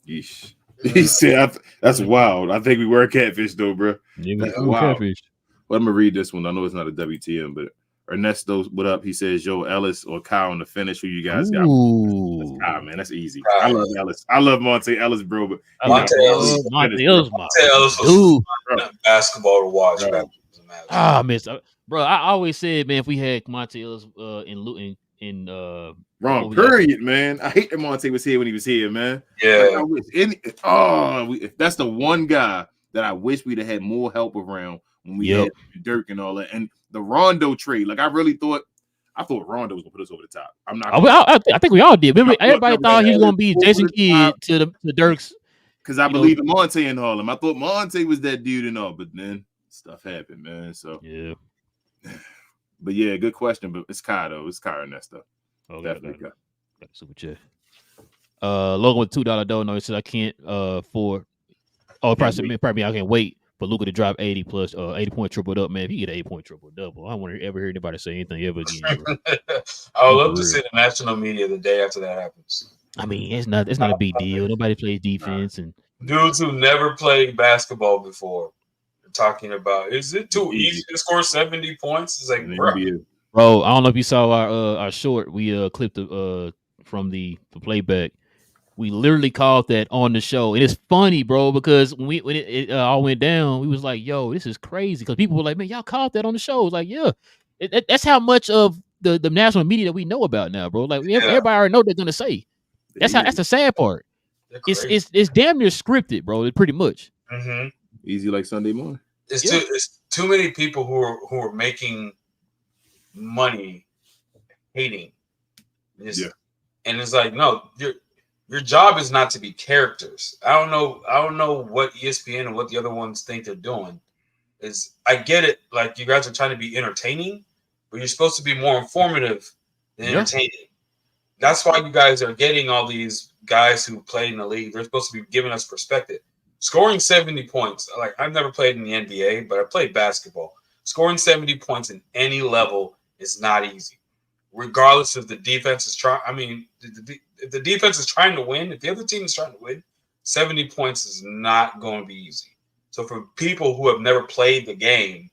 Yeesh. He said, that's wild. I think we were catfish, though, bro. Yeah, that's we were catfish. Well, I'm going to read this one. I know it's not a WTM, but Ernesto, what up? He says, Joe Ellis or Kyle in the finish. Who you guys got? That's Kyle, man. That's easy. I love Ellis. I love Monte Ellis, bro. But Monte Ellis was basketball to watch. Bro, I always said, man, if we had Monte Ellis in wrong period, man. I hate that Monte was here when he was here, man. Yeah. If that's the one guy that I wish we'd have had more help around when we had Dirk and all that, and the Rondo trade. Like I thought Rondo was gonna put us over the top. I'm not. I think we all did. Everybody thought he was gonna be Jason Kidd to the Dirks. Because I believe in Monte and Harlem. I thought Monte was that dude and all, but then stuff happened, man. So yeah. But yeah, good question. But it's Kai though. It's Kai Ernesto. Oh, definitely Kai. Super chat. Logan with $2 donor says I can't for probably I can't wait for Luka to drop 80 plus 80 point triple up, man. If you get an 8-point triple double, I don't want to ever hear anybody say anything ever again. I would love to see the national media the day after that happens. I mean, it's not a big deal. Nobody plays defense and dudes who never played basketball before talking about is it too easy to score 70 points? It's like bro, I don't know if you saw our short. We clipped from the playback. We literally called that on the show, and it's funny, bro, because when it all went down, we was like, "Yo, this is crazy." Because people were like, "Man, y'all called that on the show." It's like, yeah, that's how much of the national media that we know about now, bro. Like everybody already know what they're gonna say. That's the sad part. It's damn near scripted, bro. It's pretty much easy like Sunday morning. It's too many people who are making money hating. And it's like, no, your job is not to be characters. I don't know what ESPN and what the other ones think they're doing. I get it, like you guys are trying to be entertaining, but you're supposed to be more informative than entertaining. That's why you guys are getting all these guys who play in the league. They're supposed to be giving us perspective. Scoring 70 points, like I've never played in the NBA, but I played basketball. Scoring 70 points in any level is not easy, regardless if the defense is trying. I mean, if the defense is trying to win, if the other team is trying to win, 70 points is not going to be easy. So for people who have never played the game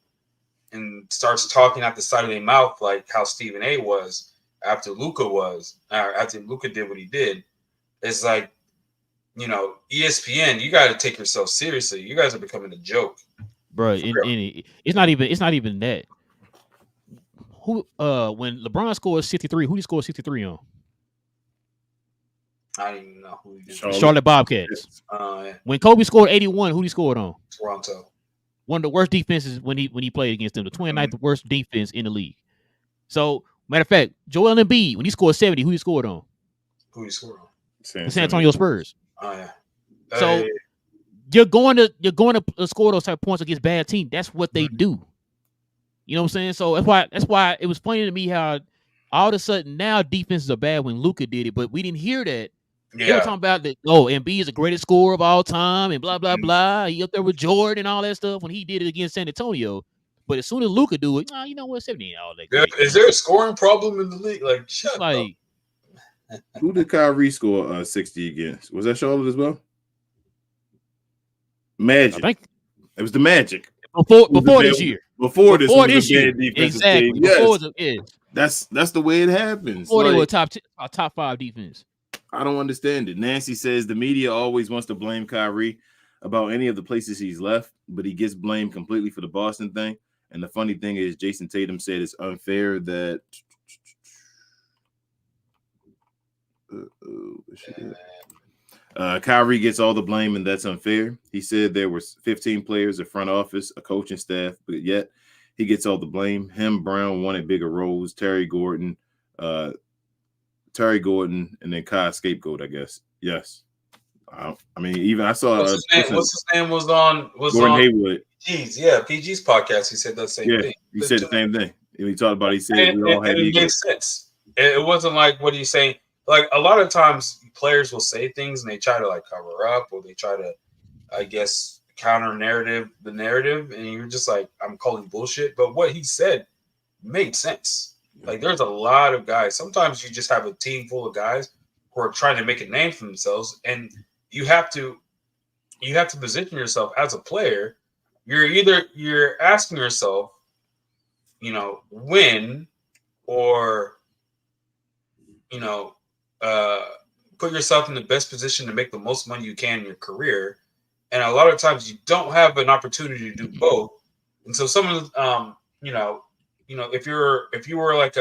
and starts talking out the side of their mouth like how Stephen A was after Luka did what he did, it's like, ESPN, you got to take yourself seriously. You guys are becoming a joke, bro. It's not even that. Who when LeBron scored 63, who did he score 63 on? I don't even know who he did. Charlotte Bobcats. When Kobe scored 81, who he scored on? Toronto. One of the worst defenses when he played against them. The 29th worst defense in the league. So matter of fact, Joel Embiid, when he scored 70, who he scored on? Who he scored on? San Antonio Spurs. Oh yeah. So you're going to score those type of points against bad teams. That's what they do. You know what I'm saying? So that's why it was funny to me how all of a sudden now defenses are bad when Luka did it, but we didn't hear that. Yeah. They were talking about that. Oh, Embiid is the greatest scorer of all time, and blah blah blah. He up there with Jordan and all that stuff when he did it against San Antonio. But as soon as Luka do it, you know what? 70 all that. Yeah, is there a scoring problem in the league? Like, shut up. Who did Kyrie score 60 against? Was that Charlotte as well? Magic. I think it was the Magic. Before this year. Before this year. Exactly. Yes. That's the way it happens. Before they were top 5 defense. I don't understand it. Nancy says the media always wants to blame Kyrie about any of the places he's left, but he gets blamed completely for the Boston thing. And the funny thing is, Jason Tatum said it's unfair that Kyrie gets all the blame, and that's unfair. He said there were 15 players, a front office, a coaching staff, but yet he gets all the blame. Him, Brown wanted bigger roles. Terry Gordon, and then Kai scapegoat, I guess. Yes. I mean, even I saw what's his name was Gordon Hayward. PG's podcast. He said the same thing. He said the same thing. He talked about. He said we all had it made sense. It wasn't like what he's saying. Like a lot of times, players will say things and they try to like cover up, or they try to, I guess, counter the narrative, and you're just like, I'm calling bullshit. But what he said made sense. Like there's a lot of guys. Sometimes you just have a team full of guys who are trying to make a name for themselves, and you have to position yourself as a player. You're asking yourself, win, or put yourself in the best position to make the most money you can in your career. And a lot of times you don't have an opportunity to do both. And so some of the, if you were like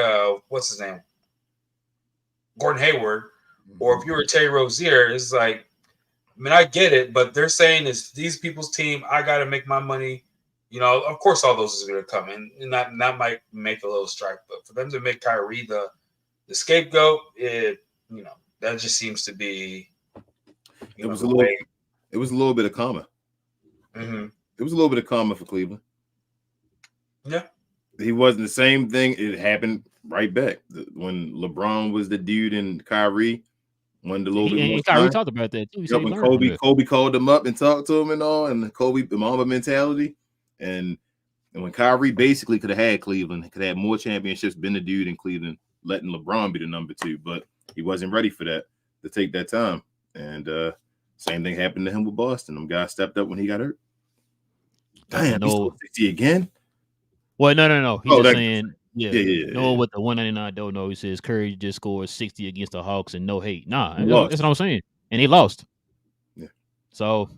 what's his name, Gordon Hayward, or if you were Terry Rozier, it's like, I mean, I get it, but they're saying it's these people's team. I got to make my money. Of course, all those is going to come in, and that might make a little strike. But for them to make Kyrie the scapegoat, that just seems to be. It was a little bit of karma. Mm-hmm. It was a little bit of karma for Cleveland. Yeah, he wasn't the same thing. It happened right back when LeBron was the dude and Kyrie wanted a little bit more. Kyrie talked about that too. When Kobe called him up and talked to him and all, and the Mamba mentality, and when Kyrie basically could have had Cleveland, could have had more championships, been the dude in Cleveland, letting LeBron be the number 2, but he wasn't ready for that to take that time. And same thing happened to him with Boston. Them guys stepped up when he got hurt. Damn, he's 60 again. Well, no. He's just saying, no, what the 199 don't know. He says Curry just scored 60 against the Hawks and no hate. Nah, that's what I'm saying. And he lost. Yeah. So,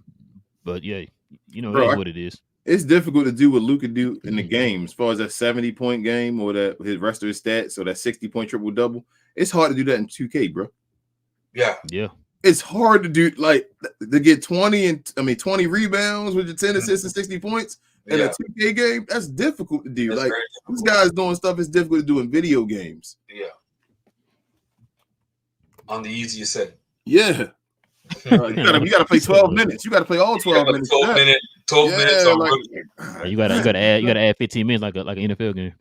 but yeah, it is what it is. It's difficult to do what Luka do in the game as far as that 70-point game or that his rest of his stats, so that 60-point triple-double. It's hard to do that in 2K, bro. Yeah. It's hard to do, to get 20 rebounds with your 10 assists and 60 points in a 2K game. That's difficult to do. These guys doing stuff is difficult to do in video games. Yeah. On the easiest setting. Yeah. You gotta play 12 minutes. You gotta play all 12 minutes. 12 minutes. You gotta add 15 minutes like an NFL game.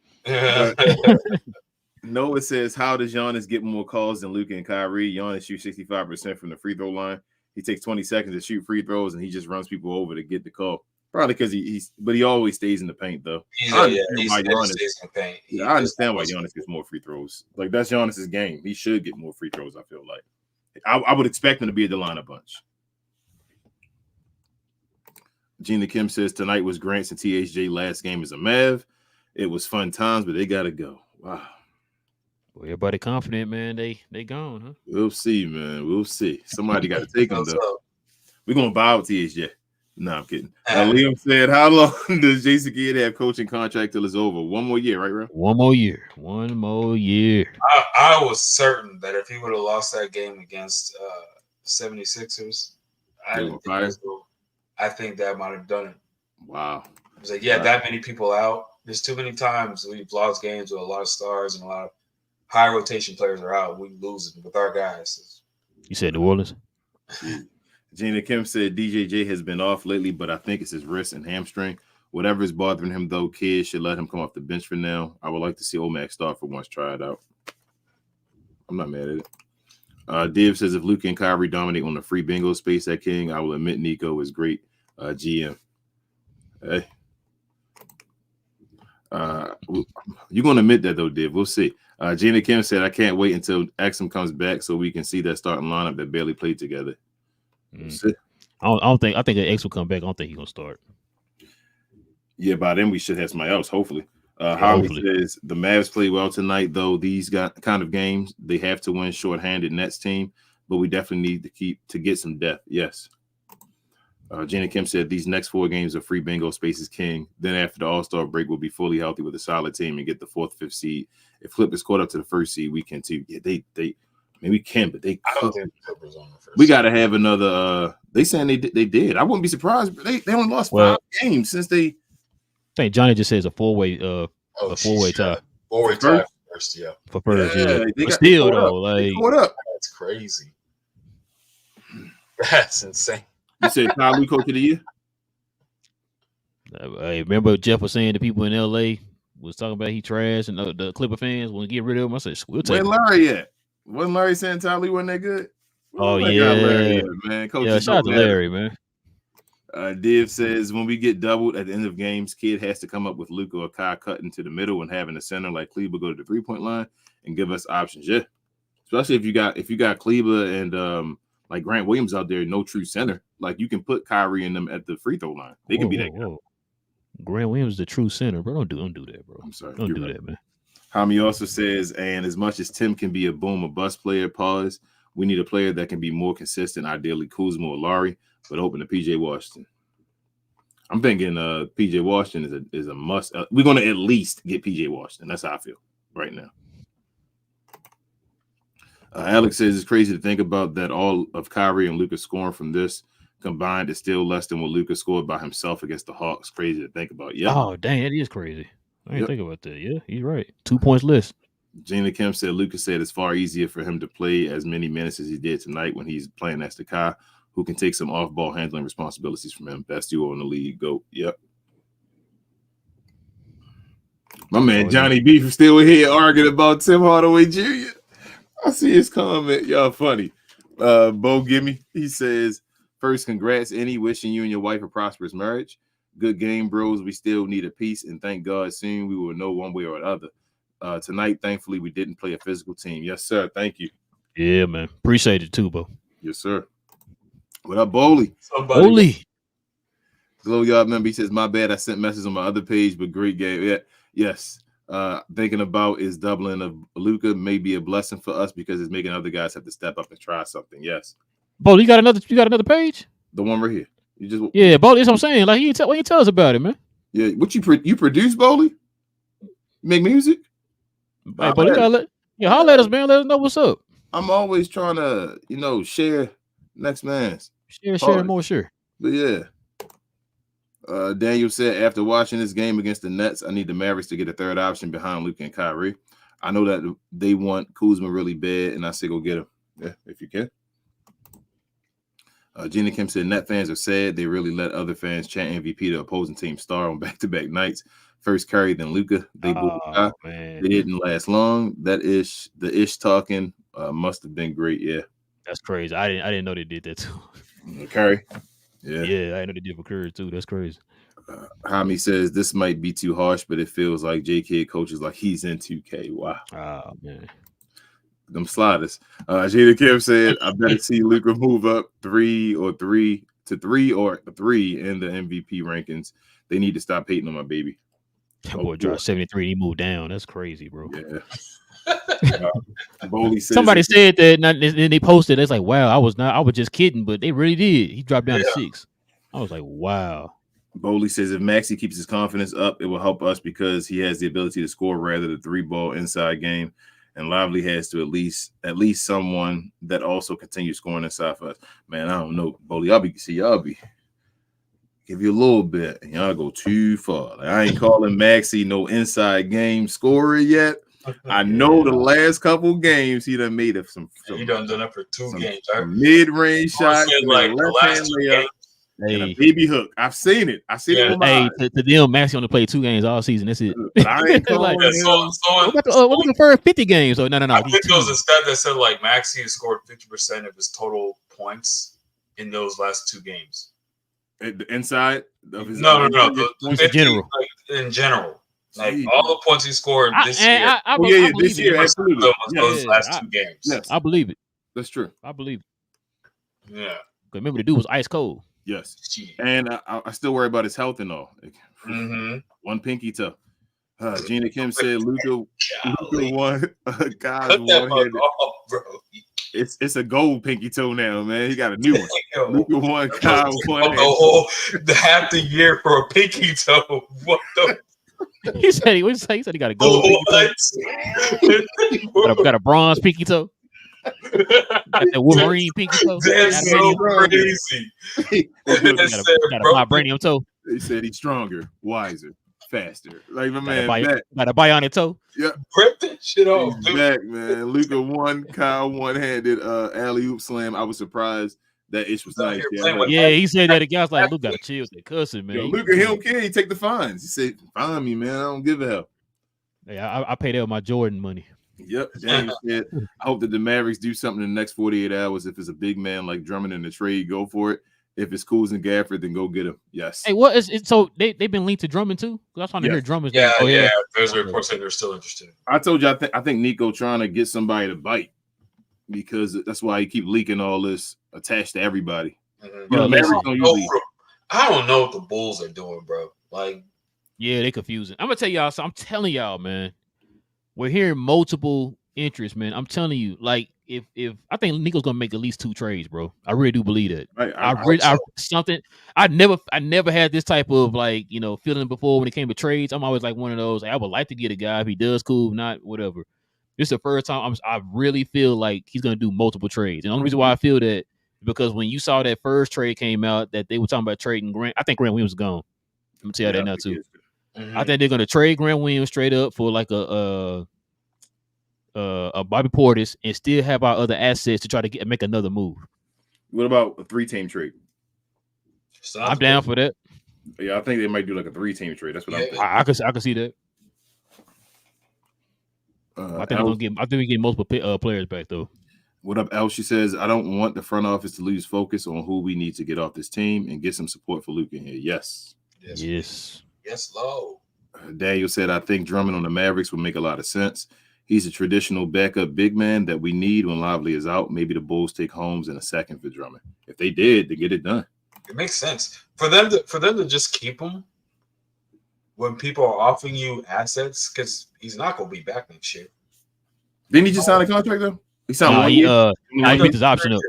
Noah says, how does Giannis get more calls than Luka and Kyrie? Giannis shoots 65% from the free throw line. He takes 20 seconds to shoot free throws, and he just runs people over to get the call. Probably because he always stays in the paint, though. He stays in the paint. I understand why Giannis gets more free throws. That's Giannis's game. He should get more free throws, I feel like. I would expect him to be at the line a bunch. Gina Kim says, tonight was Grant's and THJ last game as a Mav. It was fun times, but they got to go. Wow. Well, everybody confident, man. They gone, huh? We'll see, man. We'll see. Somebody got to take them, though. We're going to buy out THJ. No, I'm kidding. Liam said, how long does Jason Kidd have coaching contract till it's over? 1 more year, right, bro? 1 more year. 1 more year. I was certain that if he would have lost that game against 76ers, I think that might have done it. Wow. It was that many people out. There's too many times we've lost games with a lot of stars and a lot of high rotation players are out. We lose with our guys. You said New Orleans? Gina Kim said DJJ has been off lately, but I think it's his wrist and hamstring. Whatever is bothering him, though, kids should let him come off the bench for now. I would like to see Omac start for once, try it out. I'm not mad at it. Div says if Luka and Kyrie dominate on the free bingo space at King, I will admit Nico is great GM. Hey. You're going to admit that, though, Div. We'll see. Gina Kim said, I can't wait until Exum comes back so we can see that starting lineup that barely played together. I think X will come back. I don't think he's gonna start. Yeah, by then we should have somebody else. Hopefully. Howie says the Mavs play well tonight, though. These kind of games they have to win shorthanded Nets team, but we definitely need to get some depth. Yes. Gina Kim said these next 4 games are free bingo spaces King. Then after the All-Star break, we'll be fully healthy with a solid team and get the 4th, 5th seed. If Flip is caught up to the 1st seed, we can too. Yeah, I mean, we can, but I don't think the Clippers on the first. We got to have another. They saying they did. I wouldn't be surprised. But they only lost 5 games since they. I think Johnny just says a 4-way tie. 4-way tie first, yeah. For first, yeah. But still, though, caught up. That's crazy. That's insane. You said Kyrie coach of the year. I remember Jeff was saying the people in LA was talking about he trash and the Clipper fans want to get rid of him. I said, we'll take. Where Larry at? Wasn't Larry saying Ty Lee wasn't that good? Oh, yeah. Larry, man. Coach, shout out to Larry, man. Div says, when we get doubled at the end of games, Kid has to come up with Luka or Kai cutting to the middle and having a center like Kleber go to the 3-point line and give us options. Yeah. Especially if you got Kleber and like Grant Williams out there, no true center. Like you can put Kyrie in them at the free throw line. They can be that guy. Grant Williams is the true center, bro. Don't do that, bro. I'm sorry. Don't do that, man. Hami also says, and as much as Tim can be a boom or bust player, we need a player that can be more consistent, ideally Kuzma or Laurie, but open to PJ Washington. I'm thinking PJ Washington is a must. We're going to at least get PJ Washington. That's how I feel right now. Alex says it's crazy to think about that all of Kyrie and Luka scoring from this combined is still less than what Luka scored by himself against the Hawks. Crazy to think about. Yeah. Oh, dang, that is crazy. I didn't think about that. Yeah, he's right. 2 points less. Gina Kim said Luka said it's far easier for him to play as many minutes as he did tonight when he's playing next to Kai, who can take some off-ball handling responsibilities from him. Best duo in the league. Go. Yep. My man Johnny Beef is still here arguing about Tim Hardaway Jr. I see his comment. Y'all funny. Bo Gimme, he says, first, congrats, Enyi. Wishing you and your wife a prosperous marriage. Good game, bros. We still need a peace, and thank God soon we will know one way or another. Tonight, thankfully, we didn't play a physical team. Yes, sir. Thank you. Yeah, man. Appreciate it too, Bo. Yes, sir. What up, Bowley? Bowley. Glow Yard member, he says, my bad. I sent messages on my other page, but great game. Yeah, yes. Thinking about is doubling of Luka may be a blessing for us because it's making other guys have to step up and try something. Yes. Bo, you got another page? The one right here. You just Bo, that's what I'm saying. Like you tell us about it, man. Yeah, what you produce, Bowley? Make music? Hey, Bo, you gotta holler at us, man. Let us know what's up. I'm always trying to, share next man's. Share more, sure. But yeah. Daniel said, after watching this game against the Nets, I need the Mavericks to get a third option behind Luka and Kyrie. I know that they want Kuzma really bad, and I say go get him. Yeah, if you can. Gina Kim said, Net fans are sad. They really let other fans chant MVP to opposing team star on back-to-back nights. First Curry, then Luka. They They didn't last long. The ish talking must have been great. Yeah, that's crazy. I didn't know they did that too. Curry. Yeah, I know they did for Curry too. That's crazy. Hami says this might be too harsh, but it feels like JK coaches like he's in 2K. Wow. Oh man, them sliders. Jada Kim said, I better see Luka move up 3 in the MVP rankings. They need to stop hating on my baby. That boy dropped 73. He moved down. That's crazy, bro. Yeah. Somebody said that, and then they posted. It's like, wow, I was just kidding, but they really did. He dropped down to 6. I was like, wow. Bowley says if Maxey keeps his confidence up, it will help us because he has the ability to score rather than 3-ball inside game, and Lively has to at least someone that also continues scoring inside for us. Man, I don't know, Bowley. Y'all be give you a little bit, and y'all go too far. Like, I ain't calling Maxey no inside game scorer yet. I know the last couple games he done made some. He done it for 2 games. Mid-range shots, like the last 2 games. And a baby hook. I've seen it. I see it with my eyes. To them, Maxey only played 2 games all season. That's it. But I ain't calling what was the first 50 games? So no. I think there was a stat that said like Maxey has scored 50% of his total points in those last 2 games. Inside of his in general. Like, in general. Like all the points he scored this year. This year, absolutely. Those last 2 games. Yes. I believe it. That's true. I believe it. Yeah. Remember, the dude was ice cold. Yes. And I still worry about his health and all. One pinky toe. Gina Kim said Luka won God's one-handed. It's a gold pinky toe now, man. He got a new one. Luka won Kyle one-handed. Half the year for a pinky toe. What the? He said he got a gold pinky toe. Got a bronze pinky toe. Got that Wolverine pinky toe. That's so crazy. Got a vibranium toe. They said he's stronger, wiser, faster. Like my man, got a bionic toe. Yep. Rip that shit off. He's back, man. Luka won Kyle one-handed alley-oop slam. I was surprised that ish was nice. Yeah, he said that. The guy's like, Luka, gotta chill. That cussing, man. Luka, he don't care. He take the fines. He said, "Fine me, man. I don't give a hell." Hey, I pay that with my Jordan money. Yep. James said, I hope that the Mavericks do something in the next 48 hours. If it's a big man like Drummond in the trade, go for it. If it's Kuz and Gafford, then go get him. Yes. Hey, what is it? So they've been linked to Drummond too? Because I was trying to hear Drummond. Yeah. There's reports that they're still interested. I told you, I think Nico trying to get somebody to bite because that's why he keep leaking all this attached to everybody. I don't know what the Bulls are doing, bro. Like, yeah, they confusing. I'm gonna tell y'all. So I'm telling y'all, man. We're hearing multiple interests, man. I'm telling you, like, if I think Nico's gonna make at least 2 trades, bro. I really do believe that. I never had this type of like, feeling before when it came to trades. I'm always like one of those. Like, I would like to get a guy if he does cool, not whatever. This is the first time I really feel like he's gonna do multiple trades. And the only reason why I feel that because when you saw that first trade came out that they were talking about trading Grant, I think Grant Williams was gone. I'm gonna tell you that now too. I think they're gonna trade Grant Williams straight up for like a Bobby Portis and still have our other assets to try to make another move. What about a 3-team trade? I'm down for that. Yeah, I think they might do like a 3-team trade. That's what I'm thinking. I can see that. I think we get multiple players back though. What up, El? She says, I don't want the front office to lose focus on who we need to get off this team and get some support for Luka in here. Yes, Lo. Daniel said, I think Drummond on the Mavericks would make a lot of sense. He's a traditional backup big man that we need when Lively is out. Maybe the Bulls take Holmes in a second for Drummond. If they did, they get it done. It makes sense for them to just keep him when people are offering you assets because he's not going to be back next year. Didn't he just sign a contract though? He signed one year. He picked his option up.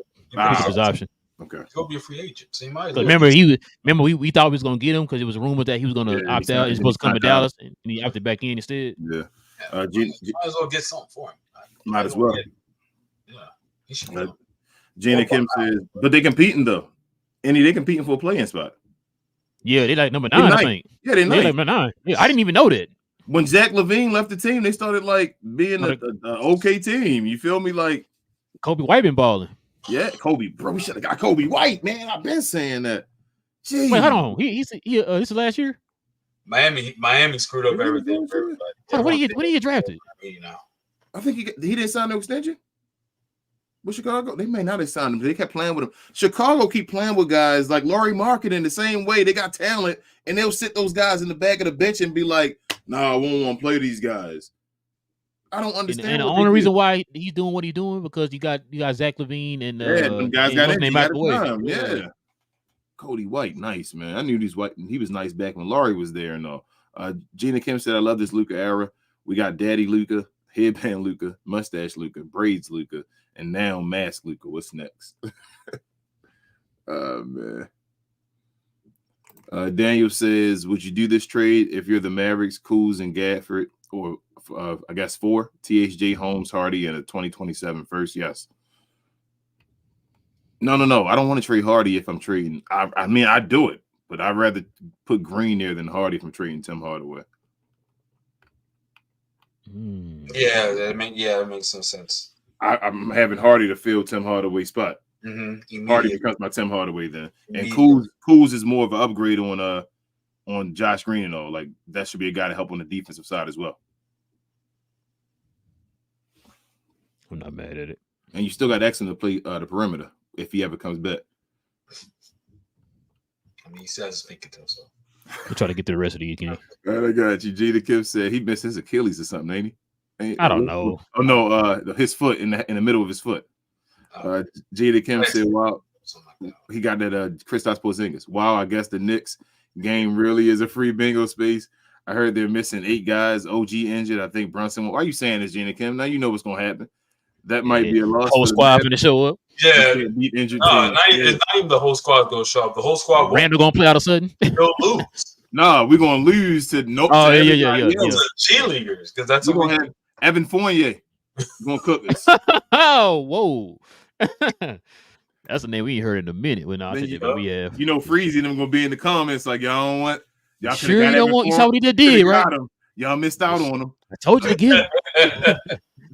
His option. Okay. He's going to be a free agent. So he might. Remember, we thought we was going to get him because it was rumored that he was going to opt out. He's supposed to come to Dallas, and he opted back in instead. Yeah. Might as well get something for him. Might as well. He should. Gina Kim says, but they competing though. They competing for a playing spot. Yeah, they like number 9, I think. Yeah, they're like number 9. Yeah, I didn't even know that. When Zach LaVine left the team, they started like being an okay team. You feel me? Like Kobe White been balling. Yeah, Kobe, bro. We should have got Kobe White, man. I've been saying that. Jeez. Wait, hold on. This is last year. Miami screwed up everything. What did he get drafted? I think he didn't sign no extension. With Chicago, they may not have signed him. They kept playing with him. Chicago keep playing with guys like Laurie Market in the same way. They got talent, and they'll sit those guys in the back of the bench and be like, "Nah, I won't want to play these guys." I don't understand. And the only reason why he's doing what he's doing because you got Zach LaVine and them guys got name out the way. Yeah. Cody White, nice man. I knew he was nice back when Laurie was there and all. Gina Kim said, "I love this Luka era. We got Daddy Luka, headband Luka, mustache Luka, braids Luka, and now mask Luka. What's next?" Man. Daniel says, "Would you do this trade if you're the Mavericks, Kuz and Gafford, or I guess 4 THJ, Holmes, Hardy, and a 2027 first?" Yes. No. I don't want to trade Hardy if I'm trading. I mean, I'd do it, but I'd rather put Green there than Hardy if I'm trading Tim Hardaway. Yeah, it makes some sense. I'm having Hardy to fill Tim Hardaway's spot. Hardy becomes my Tim Hardaway then, and Kuz is more of an upgrade on Josh Green and all. Like that should be a guy to help on the defensive side as well. I'm not mad at it. And you still got Exum to play the perimeter if he ever comes back. I mean, he says think it so. We'll try to get to the rest of the weekend. I got you. Gina Kim said he missed his Achilles or something, ain't he? I don't know. Oh no, his foot in the middle of his foot. Gina Kim said, "Wow, he got that Kristaps Porzingis. Wow, I guess the Knicks game really is a free bingo space. I heard they're missing 8 guys. OG injured. I think Brunson. Why are you saying this, Gina Kim? Now you know what's gonna happen. That might be a loss. Whole squad gonna show up. Yeah, it's not even the whole squad gonna show up. The whole squad. Randall gonna play out of sudden. They'll lose. Nah, we're gonna lose to no. Oh yeah. Cheerleaders, because that's we're gonna have Evan Fournier. Gonna cook us. Oh, whoa. That's a name we ain't heard in a minute. We have. You know, Freezy them gonna be in the comments like y'all don't want. Y'all sure you don't want. You saw what he did, right? Y'all missed out on him. I told you again.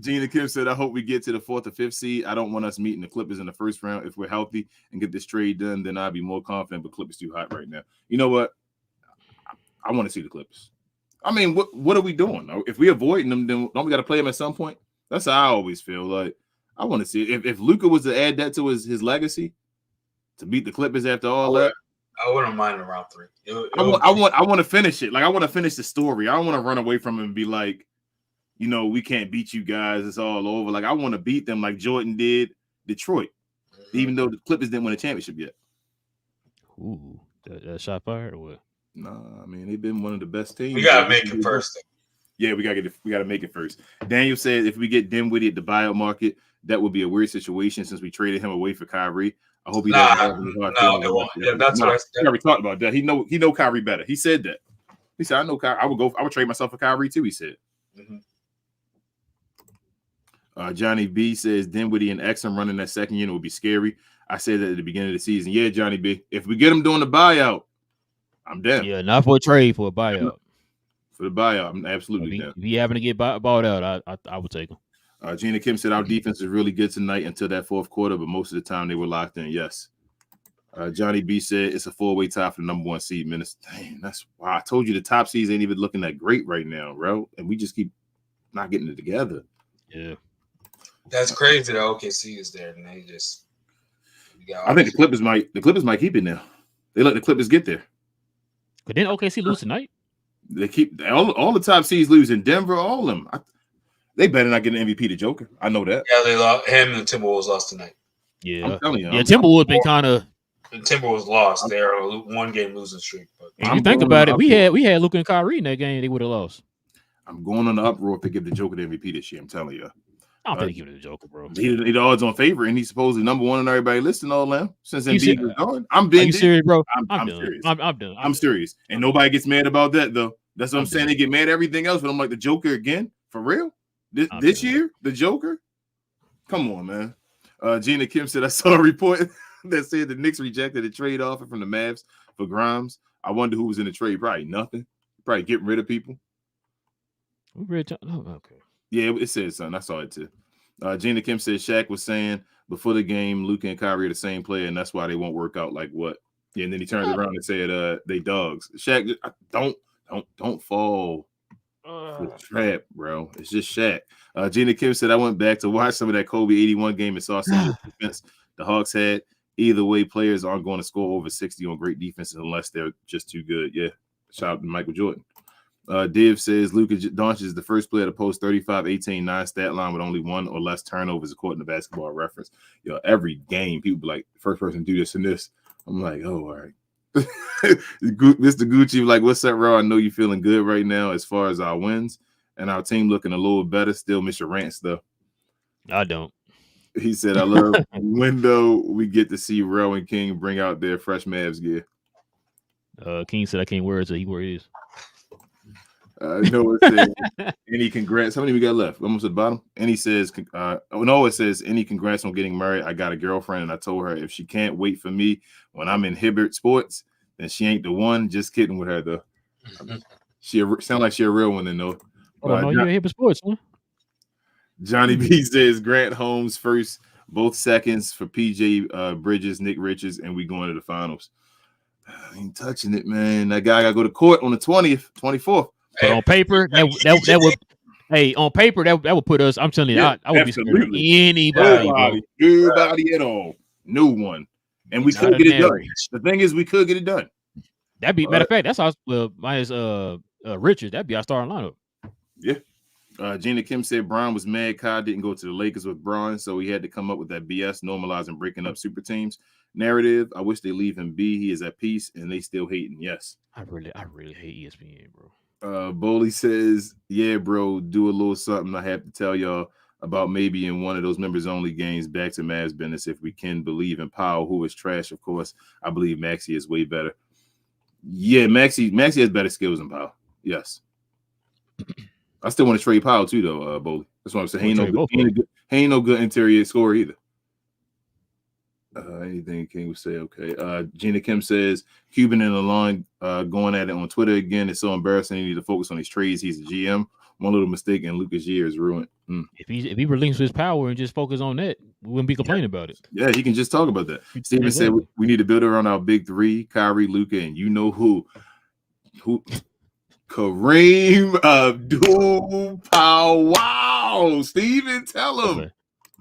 Gina Kim said, "I hope we get to the 4th or 5th seed. I don't want us meeting the Clippers in the first round. If we're healthy and get this trade done, then I'd be more confident. But Clippers too hot right now. You know what? I want to see the Clippers. I mean, what are we doing? If we avoiding them, then don't we got to play them at some point? That's how I always feel. Like I want to see it. If Luka was to add that to his legacy, to beat the Clippers after all that, I wouldn't mind around 3. I want to finish it. Like I want to finish the story. I don't want to run away from it and be like, you know, we can't beat you guys. It's all over. Like I want to beat them like Jordan did Detroit, even though the Clippers didn't win a championship yet. Ooh, that shot fired or what? Nah, I mean they've been one of the best teams. We gotta make it first. Yeah, we gotta make it first. Daniel said if we get Dinwiddie at the buyout market, that would be a weird situation since we traded him away for Kyrie. I hope he doesn't have any hard feelings. Yeah, that's what I said. We already talked about that. He know Kyrie better. He said that. He said, I know Kyrie. I would trade myself for Kyrie too, he said. Johnny B says Dinwiddie and Exum running that second unit would be scary. I said that at the beginning of the season. Yeah, Johnny B. If we get him doing the buyout, I'm down. Yeah, not for a trade, for a buyout. For the buyout, I'm absolutely down. If he happen to get bought out, I would take him. Gina Kim said our defense is really good tonight until that fourth quarter, but most of the time they were locked in. Yes. Johnny B said it's a 4-way tie for the number 1 seed. Minnesota. Dang, that's why I told you the top seeds ain't even looking that great right now, bro. And we just keep not getting it together. Yeah. That's crazy that OKC is there, and they just. I think the Clippers might keep it now. They let the Clippers get there. But didn't OKC lose tonight? They keep all the top seeds losing. Denver, all of them. They better not get an MVP to Joker. I know that. Yeah, they lost. Him and the Timberwolves lost tonight. Yeah, I'm telling you. Yeah, Timberwolves been kind of. The Timberwolves lost. They're on a 1-game losing streak. But If you think about it, we had Luka and Kyrie in that game. They would have lost. I'm going on the uproar if they give the Joker the MVP this year. I'm telling you. I don't think they give it to the Joker, bro. He the odds on favorite, and he's supposedly number 1 on everybody listing all them since Embiid was gone. I'm Are you serious, bro? I'm serious. I'm done. I'm serious, and nobody gets mad about that though. That's what I'm saying. They get mad at everything else, but I'm like the Joker again for real. This year, the Joker. Come on, man. Gina Kim said I saw a report that said the Knicks rejected a trade offer from the Mavs for Grimes. I wonder who was in the trade. Probably nothing. Probably getting rid of people. Okay. Yeah, it says something. I saw it too. Gina Kim said Shaq was saying before the game, Luka and Kyrie are the same player, and that's why they won't work out. Like what? Yeah, and then he turned around and said, "They dogs." Shaq, don't fall for the trap, bro. It's just Shaq. Gina Kim said I went back to watch some of that Kobe 81 game and saw some of the defense the Hawks had. Either way, players aren't going to score over 60 on great defense unless they're just too good. Yeah, shout out to Michael Jordan. Div says Luka Doncic is the first player to post 35, 18, 9 stat line with only 1 or less turnovers according to Basketball Reference. Every game people be like, first person do this and this. I'm like, oh, all right. Mr. Gucci, like, what's up, bro? I know you're feeling good right now as far as our wins and our team looking a little better. Still miss your rants, though. I don't. He said, I love the window we get to see Relle and King bring out their fresh Mavs gear. King said I can't wear it, so he wore his. Noah says, any congrats. How many we got left? Almost at the bottom. And he says, Noah says, any congrats on getting married. I got a girlfriend, and I told her if she can't wait for me when I'm in Hibbert Sports, then she ain't the one. Just kidding with her, though. She sound like she a real one, then, Noah. Oh, you're at Hibbert Sports, huh? Johnny B says, Grant Holmes first, both seconds for PJ Bridges, Nick Richards, and we going to the finals. I ain't touching it, man. That guy got to go to court on the 20th, 24th. But on paper, that would. Hey, on paper, that would put us. I'm telling you, I would be scared of anybody. Nobody at all. No one. And we could get it done. The thing is, we could get it done. That'd be matter of fact. That's our minus Richard. That'd be our starting lineup. Yeah. Gina Kim said Bron was mad Kai didn't go to the Lakers with Bron, so he had to come up with that BS normalizing breaking up super teams narrative. I wish they leave him be. He is at peace, and they still hating. Yes. I really hate ESPN, bro. Boley says, yeah, bro, do a little something I have to tell y'all about maybe in one of those members only games back to Mavs business if we can believe in Powell, who is trash. Of course, I believe Maxey is way better. Yeah, Maxey has better skills than Powell. Yes. I still want to trade Powell too, though, Boley. That's what I'm saying. He ain't no good interior scorer either. Anything King would say, okay. Gina Kim says Cuban and Alon going at it on Twitter again. It's so embarrassing. He need to focus on his trades. He's a GM. One little mistake and Lucas' year is ruined. If he relinquishes his power and just focus on that, we wouldn't be complaining about it. Yeah, he can just talk about that. Steven said we need to build around our big three: Kyrie, Luka, and you know who? Kareem Abdul-Jabbar. Wow, Steven, tell him.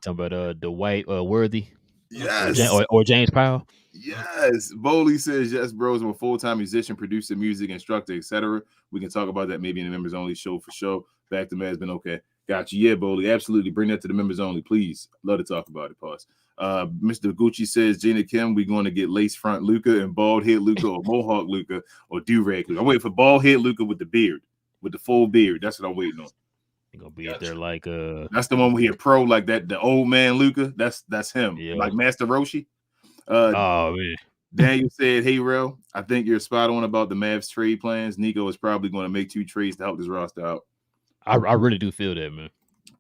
Talking about Dwight Worthy. Yes. Or James Powell. Yes. Boley says, yes, bros. I'm a full-time musician, producer, music, instructor, etc. We can talk about that maybe in the members only show for sure. Back to Mavs been okay. Got you. Yeah, Boley. Absolutely. Bring that to the members only, please. Love to talk about it. Pause. Mr. Gucci says, Gina Kim, we're going to get lace front Luka and bald head Luka or mohawk Luka or do-rag Luka. I'm waiting for bald head Luka with the beard, with the full beard. That's what I'm waiting on. Gonna be up there like that's the one where he a pro like that, the old man Luka. That's him. Yeah. Like Master Roshi. Oh man. Daniel said, hey Rel, I think you're spot on about the Mavs trade plans. Nico is probably going to make 2 trades to help this roster out. I really do feel that, man.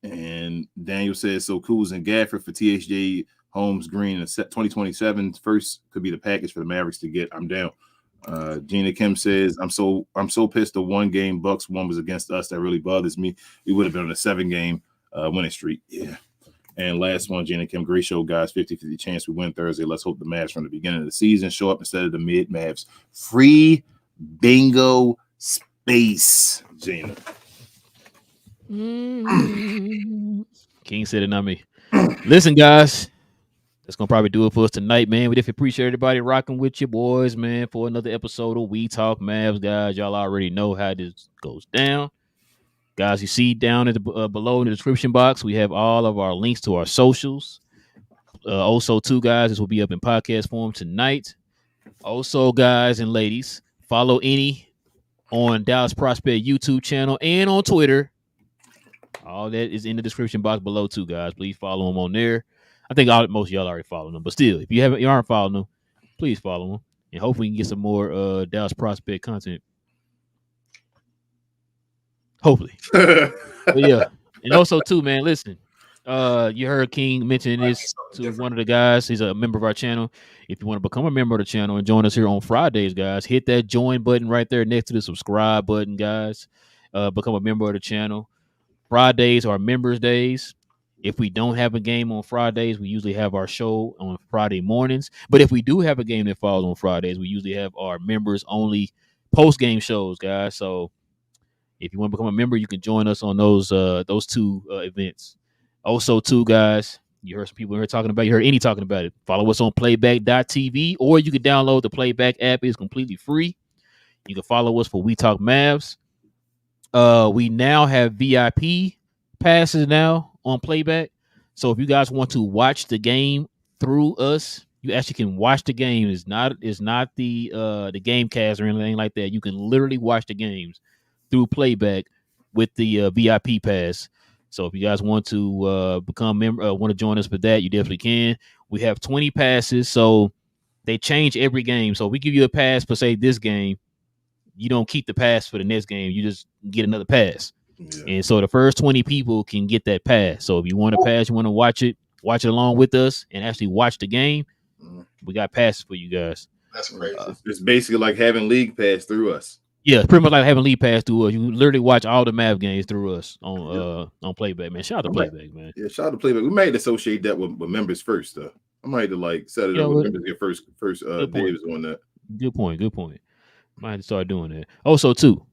And Daniel says, so Kuz and Gafford for THJ Holmes, Green, and 2027 first could be the package for the Mavericks to get. I'm down. Gina Kim says, I'm so pissed the 1 game Bucks won was against us. That really bothers me. We would have been on a 7-game winning streak. Yeah. And last one, Gina Kim, great show, guys. 50-50 chance we win Thursday. Let's hope the Mavs from the beginning of the season show up instead of the mid Mavs. Free bingo space, Gina. King said it, not me. Listen, guys, that's gonna probably do it for us tonight, man. We definitely appreciate everybody rocking with you boys, man, for another episode of We Talk Mavs, guys. Y'all already know how this goes down. Guys, you see down at the below in the description box, we have all of our links to our socials. Also, too, guys, this will be up in podcast form tonight. Also, guys and ladies, follow Enyi on Dallas Prospect YouTube channel and on Twitter. All that is in the description box below, too, guys. Please follow him on there. I think most of y'all already follow them, but still, if you aren't following them, please follow them, and hopefully we can get some more Dallas Prospect content. Hopefully. But yeah. And also too, man, listen. You heard King mention this to one of the guys. He's a member of our channel. If you want to become a member of the channel and join us here on Fridays, guys, hit that join button right there next to the subscribe button, guys. Become a member of the channel. Fridays are members days. If we don't have a game on Fridays, we usually have our show on Friday mornings. But if we do have a game that falls on Fridays, we usually have our members only post-game shows, guys. So if you want to become a member, you can join us on those two events. Also, too, guys, you heard some people here talking about it. You heard Enyi talking about it. Follow us on Playback.tv, or you can download the Playback app. It's completely free. You can follow us for We Talk Mavs. We now have VIP passes now on Playback. So if you guys want to watch the game through us, you actually can watch the game. It's not the game cast or anything like that. You can literally watch the games through Playback with the VIP pass. So if you guys want to become member, want to join us for that, you definitely can. We have 20 passes, so they change every game. So if we give you a pass for say this game, you don't keep the pass for the next game. You just get another pass. Yeah. And so the first 20 people can get that pass. So if you want to pass, you want to watch it along with us and actually watch the game, we got passes for you guys. That's crazy. It's basically like having league pass through us. Yeah, it's pretty much like having league pass through us. You literally watch all the Mav games through us on Playback, man. Shout out to Playback, man. Yeah, shout out to Playback. We might associate that with members first, though. I might have to set it up with members get first dibs on that. Good point. Might have to start doing that. Also, too,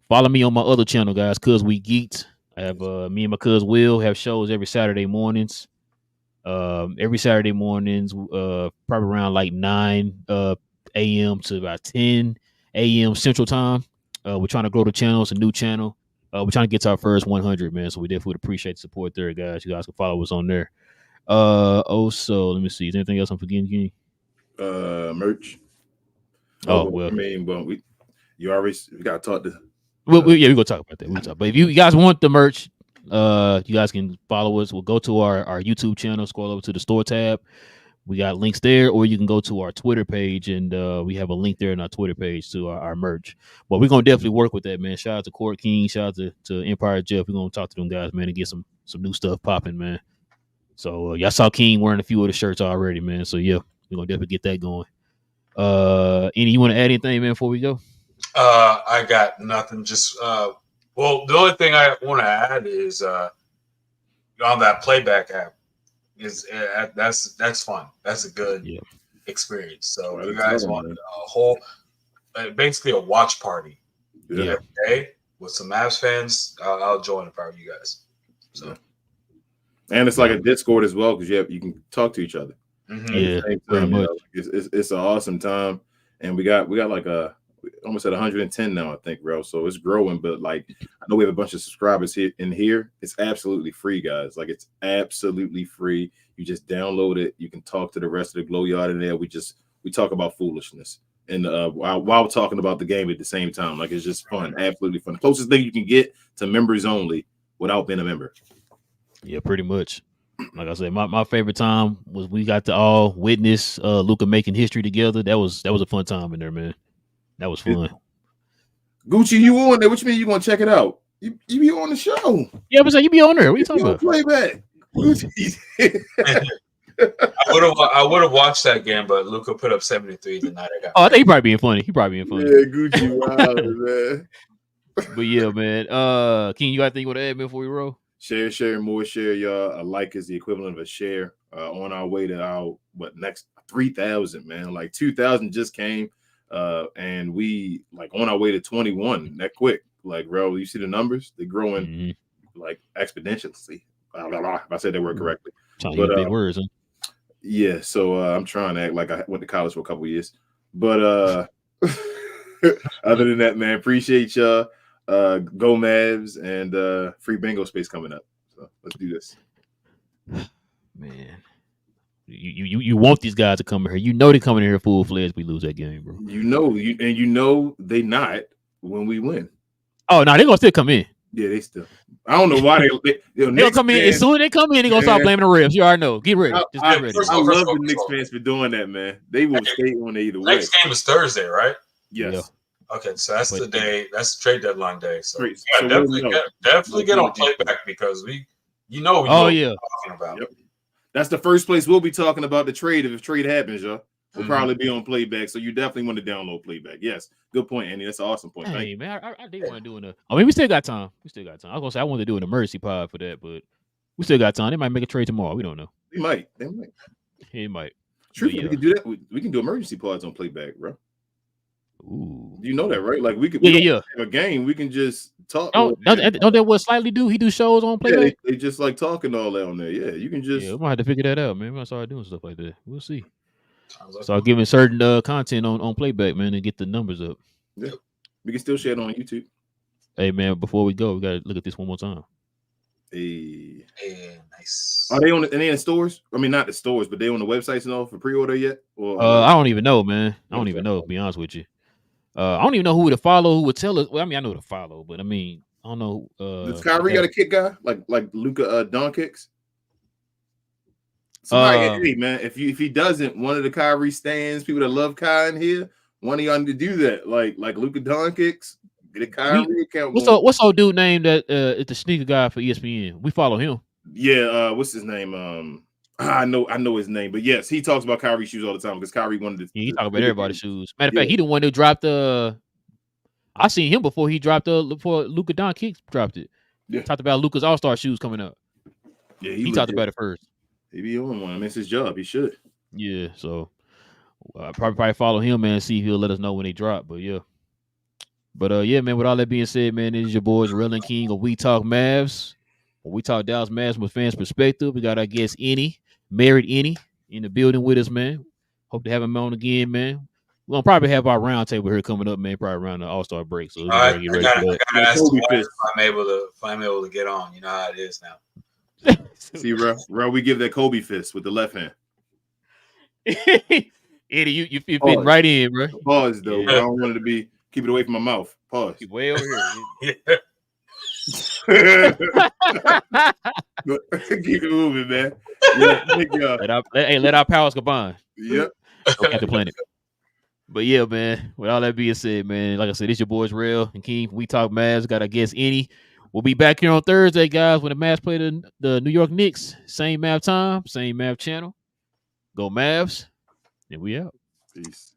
follow me on my other channel, guys, Cuz We Geeked. I have me and my cuz Will have shows every Saturday mornings. Probably around like 9 a.m. to about 10 a.m. Central Time. We're trying to grow the channel. It's a new channel. We're trying to get to our first 100, man. So we definitely would appreciate the support there, guys. You guys can follow us on there. Also, let me see. Is there anything else I'm forgetting? Merch. Well, I mean, well, we gotta talk to. We're gonna talk about that. But if you guys want the merch, you guys can follow us. We'll go to our YouTube channel, scroll over to the store tab. We got links there, or you can go to our Twitter page, and we have a link there in our Twitter page to our merch. But we're gonna definitely work with that, man. Shout out to Court King, shout out to Empire Jeff. We're gonna talk to them guys, man, and get some new stuff popping, man. So y'all saw King wearing a few of the shirts already, man. So yeah, we're gonna definitely get that going. Enyi, you want to add anything, man, before we go? I got nothing. Just the only thing I want to add is on that Playback app is that's fun. That's a good experience. So if you guys want a whole, basically a watch party every day with some Mavs fans, I'll join if I were you guys. So, and it's like a Discord as well because you can talk to each other. Mm-hmm. Yeah, very much. It's an awesome time, and we got like almost at 110 now, I think, bro. So it's growing, but like I know we have a bunch of subscribers here. It's absolutely free, guys. Like it's absolutely free. You just download it. You can talk to the rest of the Glow Yard in there. We talk about foolishness and while talking about the game at the same time. Like it's just fun, absolutely fun. The closest thing you can get to members only without being a member. Yeah, pretty much. Like I said, my favorite time was we got to all witness Luka making history together. That was a fun time in there, man. That was fun. Gucci, you on there? What you mean you gonna check it out? You be on the show. Yeah, but you be on there. What are you talking about? Playback. I would have watched that game, but Luka put up 73 the night I got. Oh, I think he probably being funny. Yeah, Gucci wild, man. But yeah, man. King, you got anything you want to add before we roll? Share, more share, y'all. A like is the equivalent of a share. On our way to our next 3,000, man. Like 2,000 just came, and we like on our way to 21 that quick. Like, bro, you see the numbers? They're growing like exponentially. If I said that word correctly. But big words, huh? Yeah, so I'm trying to act like I went to college for a couple years. But other than that, man, appreciate y'all. Go Mavs and free bingo space coming up. So let's do this. Man. You want these guys to come in here. You know they're coming in here full fledged. We lose that game, bro. You know they not when we win. Oh no, they're gonna still come in. Yeah, they still. I don't know why they'll come in. As soon as they come in, they're gonna start blaming the refs. You already know. Get ready. Just get ready. I love the Knicks fans for doing that, man. They will stay on either way. Next game is Thursday, right? Yes. Yeah. Okay, so that's the day. That's the trade deadline day. So, So definitely get on Playback because we know what we're talking about. Yep. That's the first place we'll be talking about the trade if trade happens, y'all. We'll probably be on Playback, so you definitely want to download Playback. Yes, good point, Enyi. That's an awesome point. Hey, man, I did want to do it. I mean, we still got time. I was gonna say I wanted to do an emergency pod for that, but we still got time. They might make a trade tomorrow. We don't know. They might. He might. Truthfully, we can do that. We can do emergency pods on Playback, bro. Ooh, you know that, right? Like we could. Yeah. Have a game. We can just talk. Don't that what Slightly do? He do shows on Playback. Yeah, they just like talking all that on there. Yeah, you can just. Yeah, we might have to figure that out, man. We might start doing stuff like that. We'll see. Start giving certain content on Playback, man, and get the numbers up. Yeah, we can still share it on YouTube. Hey, man, before we go, we gotta look at this one more time. Hey, nice. Are they on? Are they in the stores? I mean, not the stores, but they on the websites and all for pre-order yet? Or I don't even know, man. I don't even know. To be honest with you, I don't even know who to follow. Who would tell us? Well, I mean, I know to follow, but I mean, I don't know. Does Kyrie got a kick guy like Luka Don kicks? Somebody, hey man, if he doesn't, one of the Kyrie stands, people that love Kai in here, one of y'all need to do that. Like Luka Don kicks, get a Kyrie account. What's old dude named that is the sneaker guy for ESPN? We follow him. Yeah, what's his name? I know his name, but yes, he talks about Kyrie shoes all the time because Kyrie wanted to. Yeah, he talk about everybody's shoes. Matter of fact, he the one who dropped I seen him before he dropped before Luka Don Kicks dropped it. Yeah, talked about Luka's All-Star shoes coming up. Yeah, he talked about it first. He be on one. I mean, it's his job. He should. Yeah, so I probably follow him, man, and see if he'll let us know when they drop. But yeah. Yeah, man, with all that being said, man, this is your boys Relle and King of We Talk Mavs. When we talk Dallas Mavs from a fan's perspective, we got our guest Enyi, married Enyi, in the building with us, man. Hope to have him on again, man. We're gonna probably have our round table here coming up, man, probably around the All-Star break. So I gotta ask the wife if I'm able to get on. You know how it is now. See, bro, we give that Kobe fist with the left hand. Enyi, you fit right in, bro. Pause though. Yeah. I don't want it to be keep it away from my mouth. Pause. Keep way over here. Keep it moving, man. Yeah, let our powers combine. Yep. At the planet. But yeah, man. With all that being said, man, like I said, it's your boys Relle and King. We Talk Mavs. Got our guest Enyi. We'll be back here on Thursday, guys, when the Mavs play the New York Knicks. Same Mav time, same Mav channel. Go Mavs, and we out. Peace.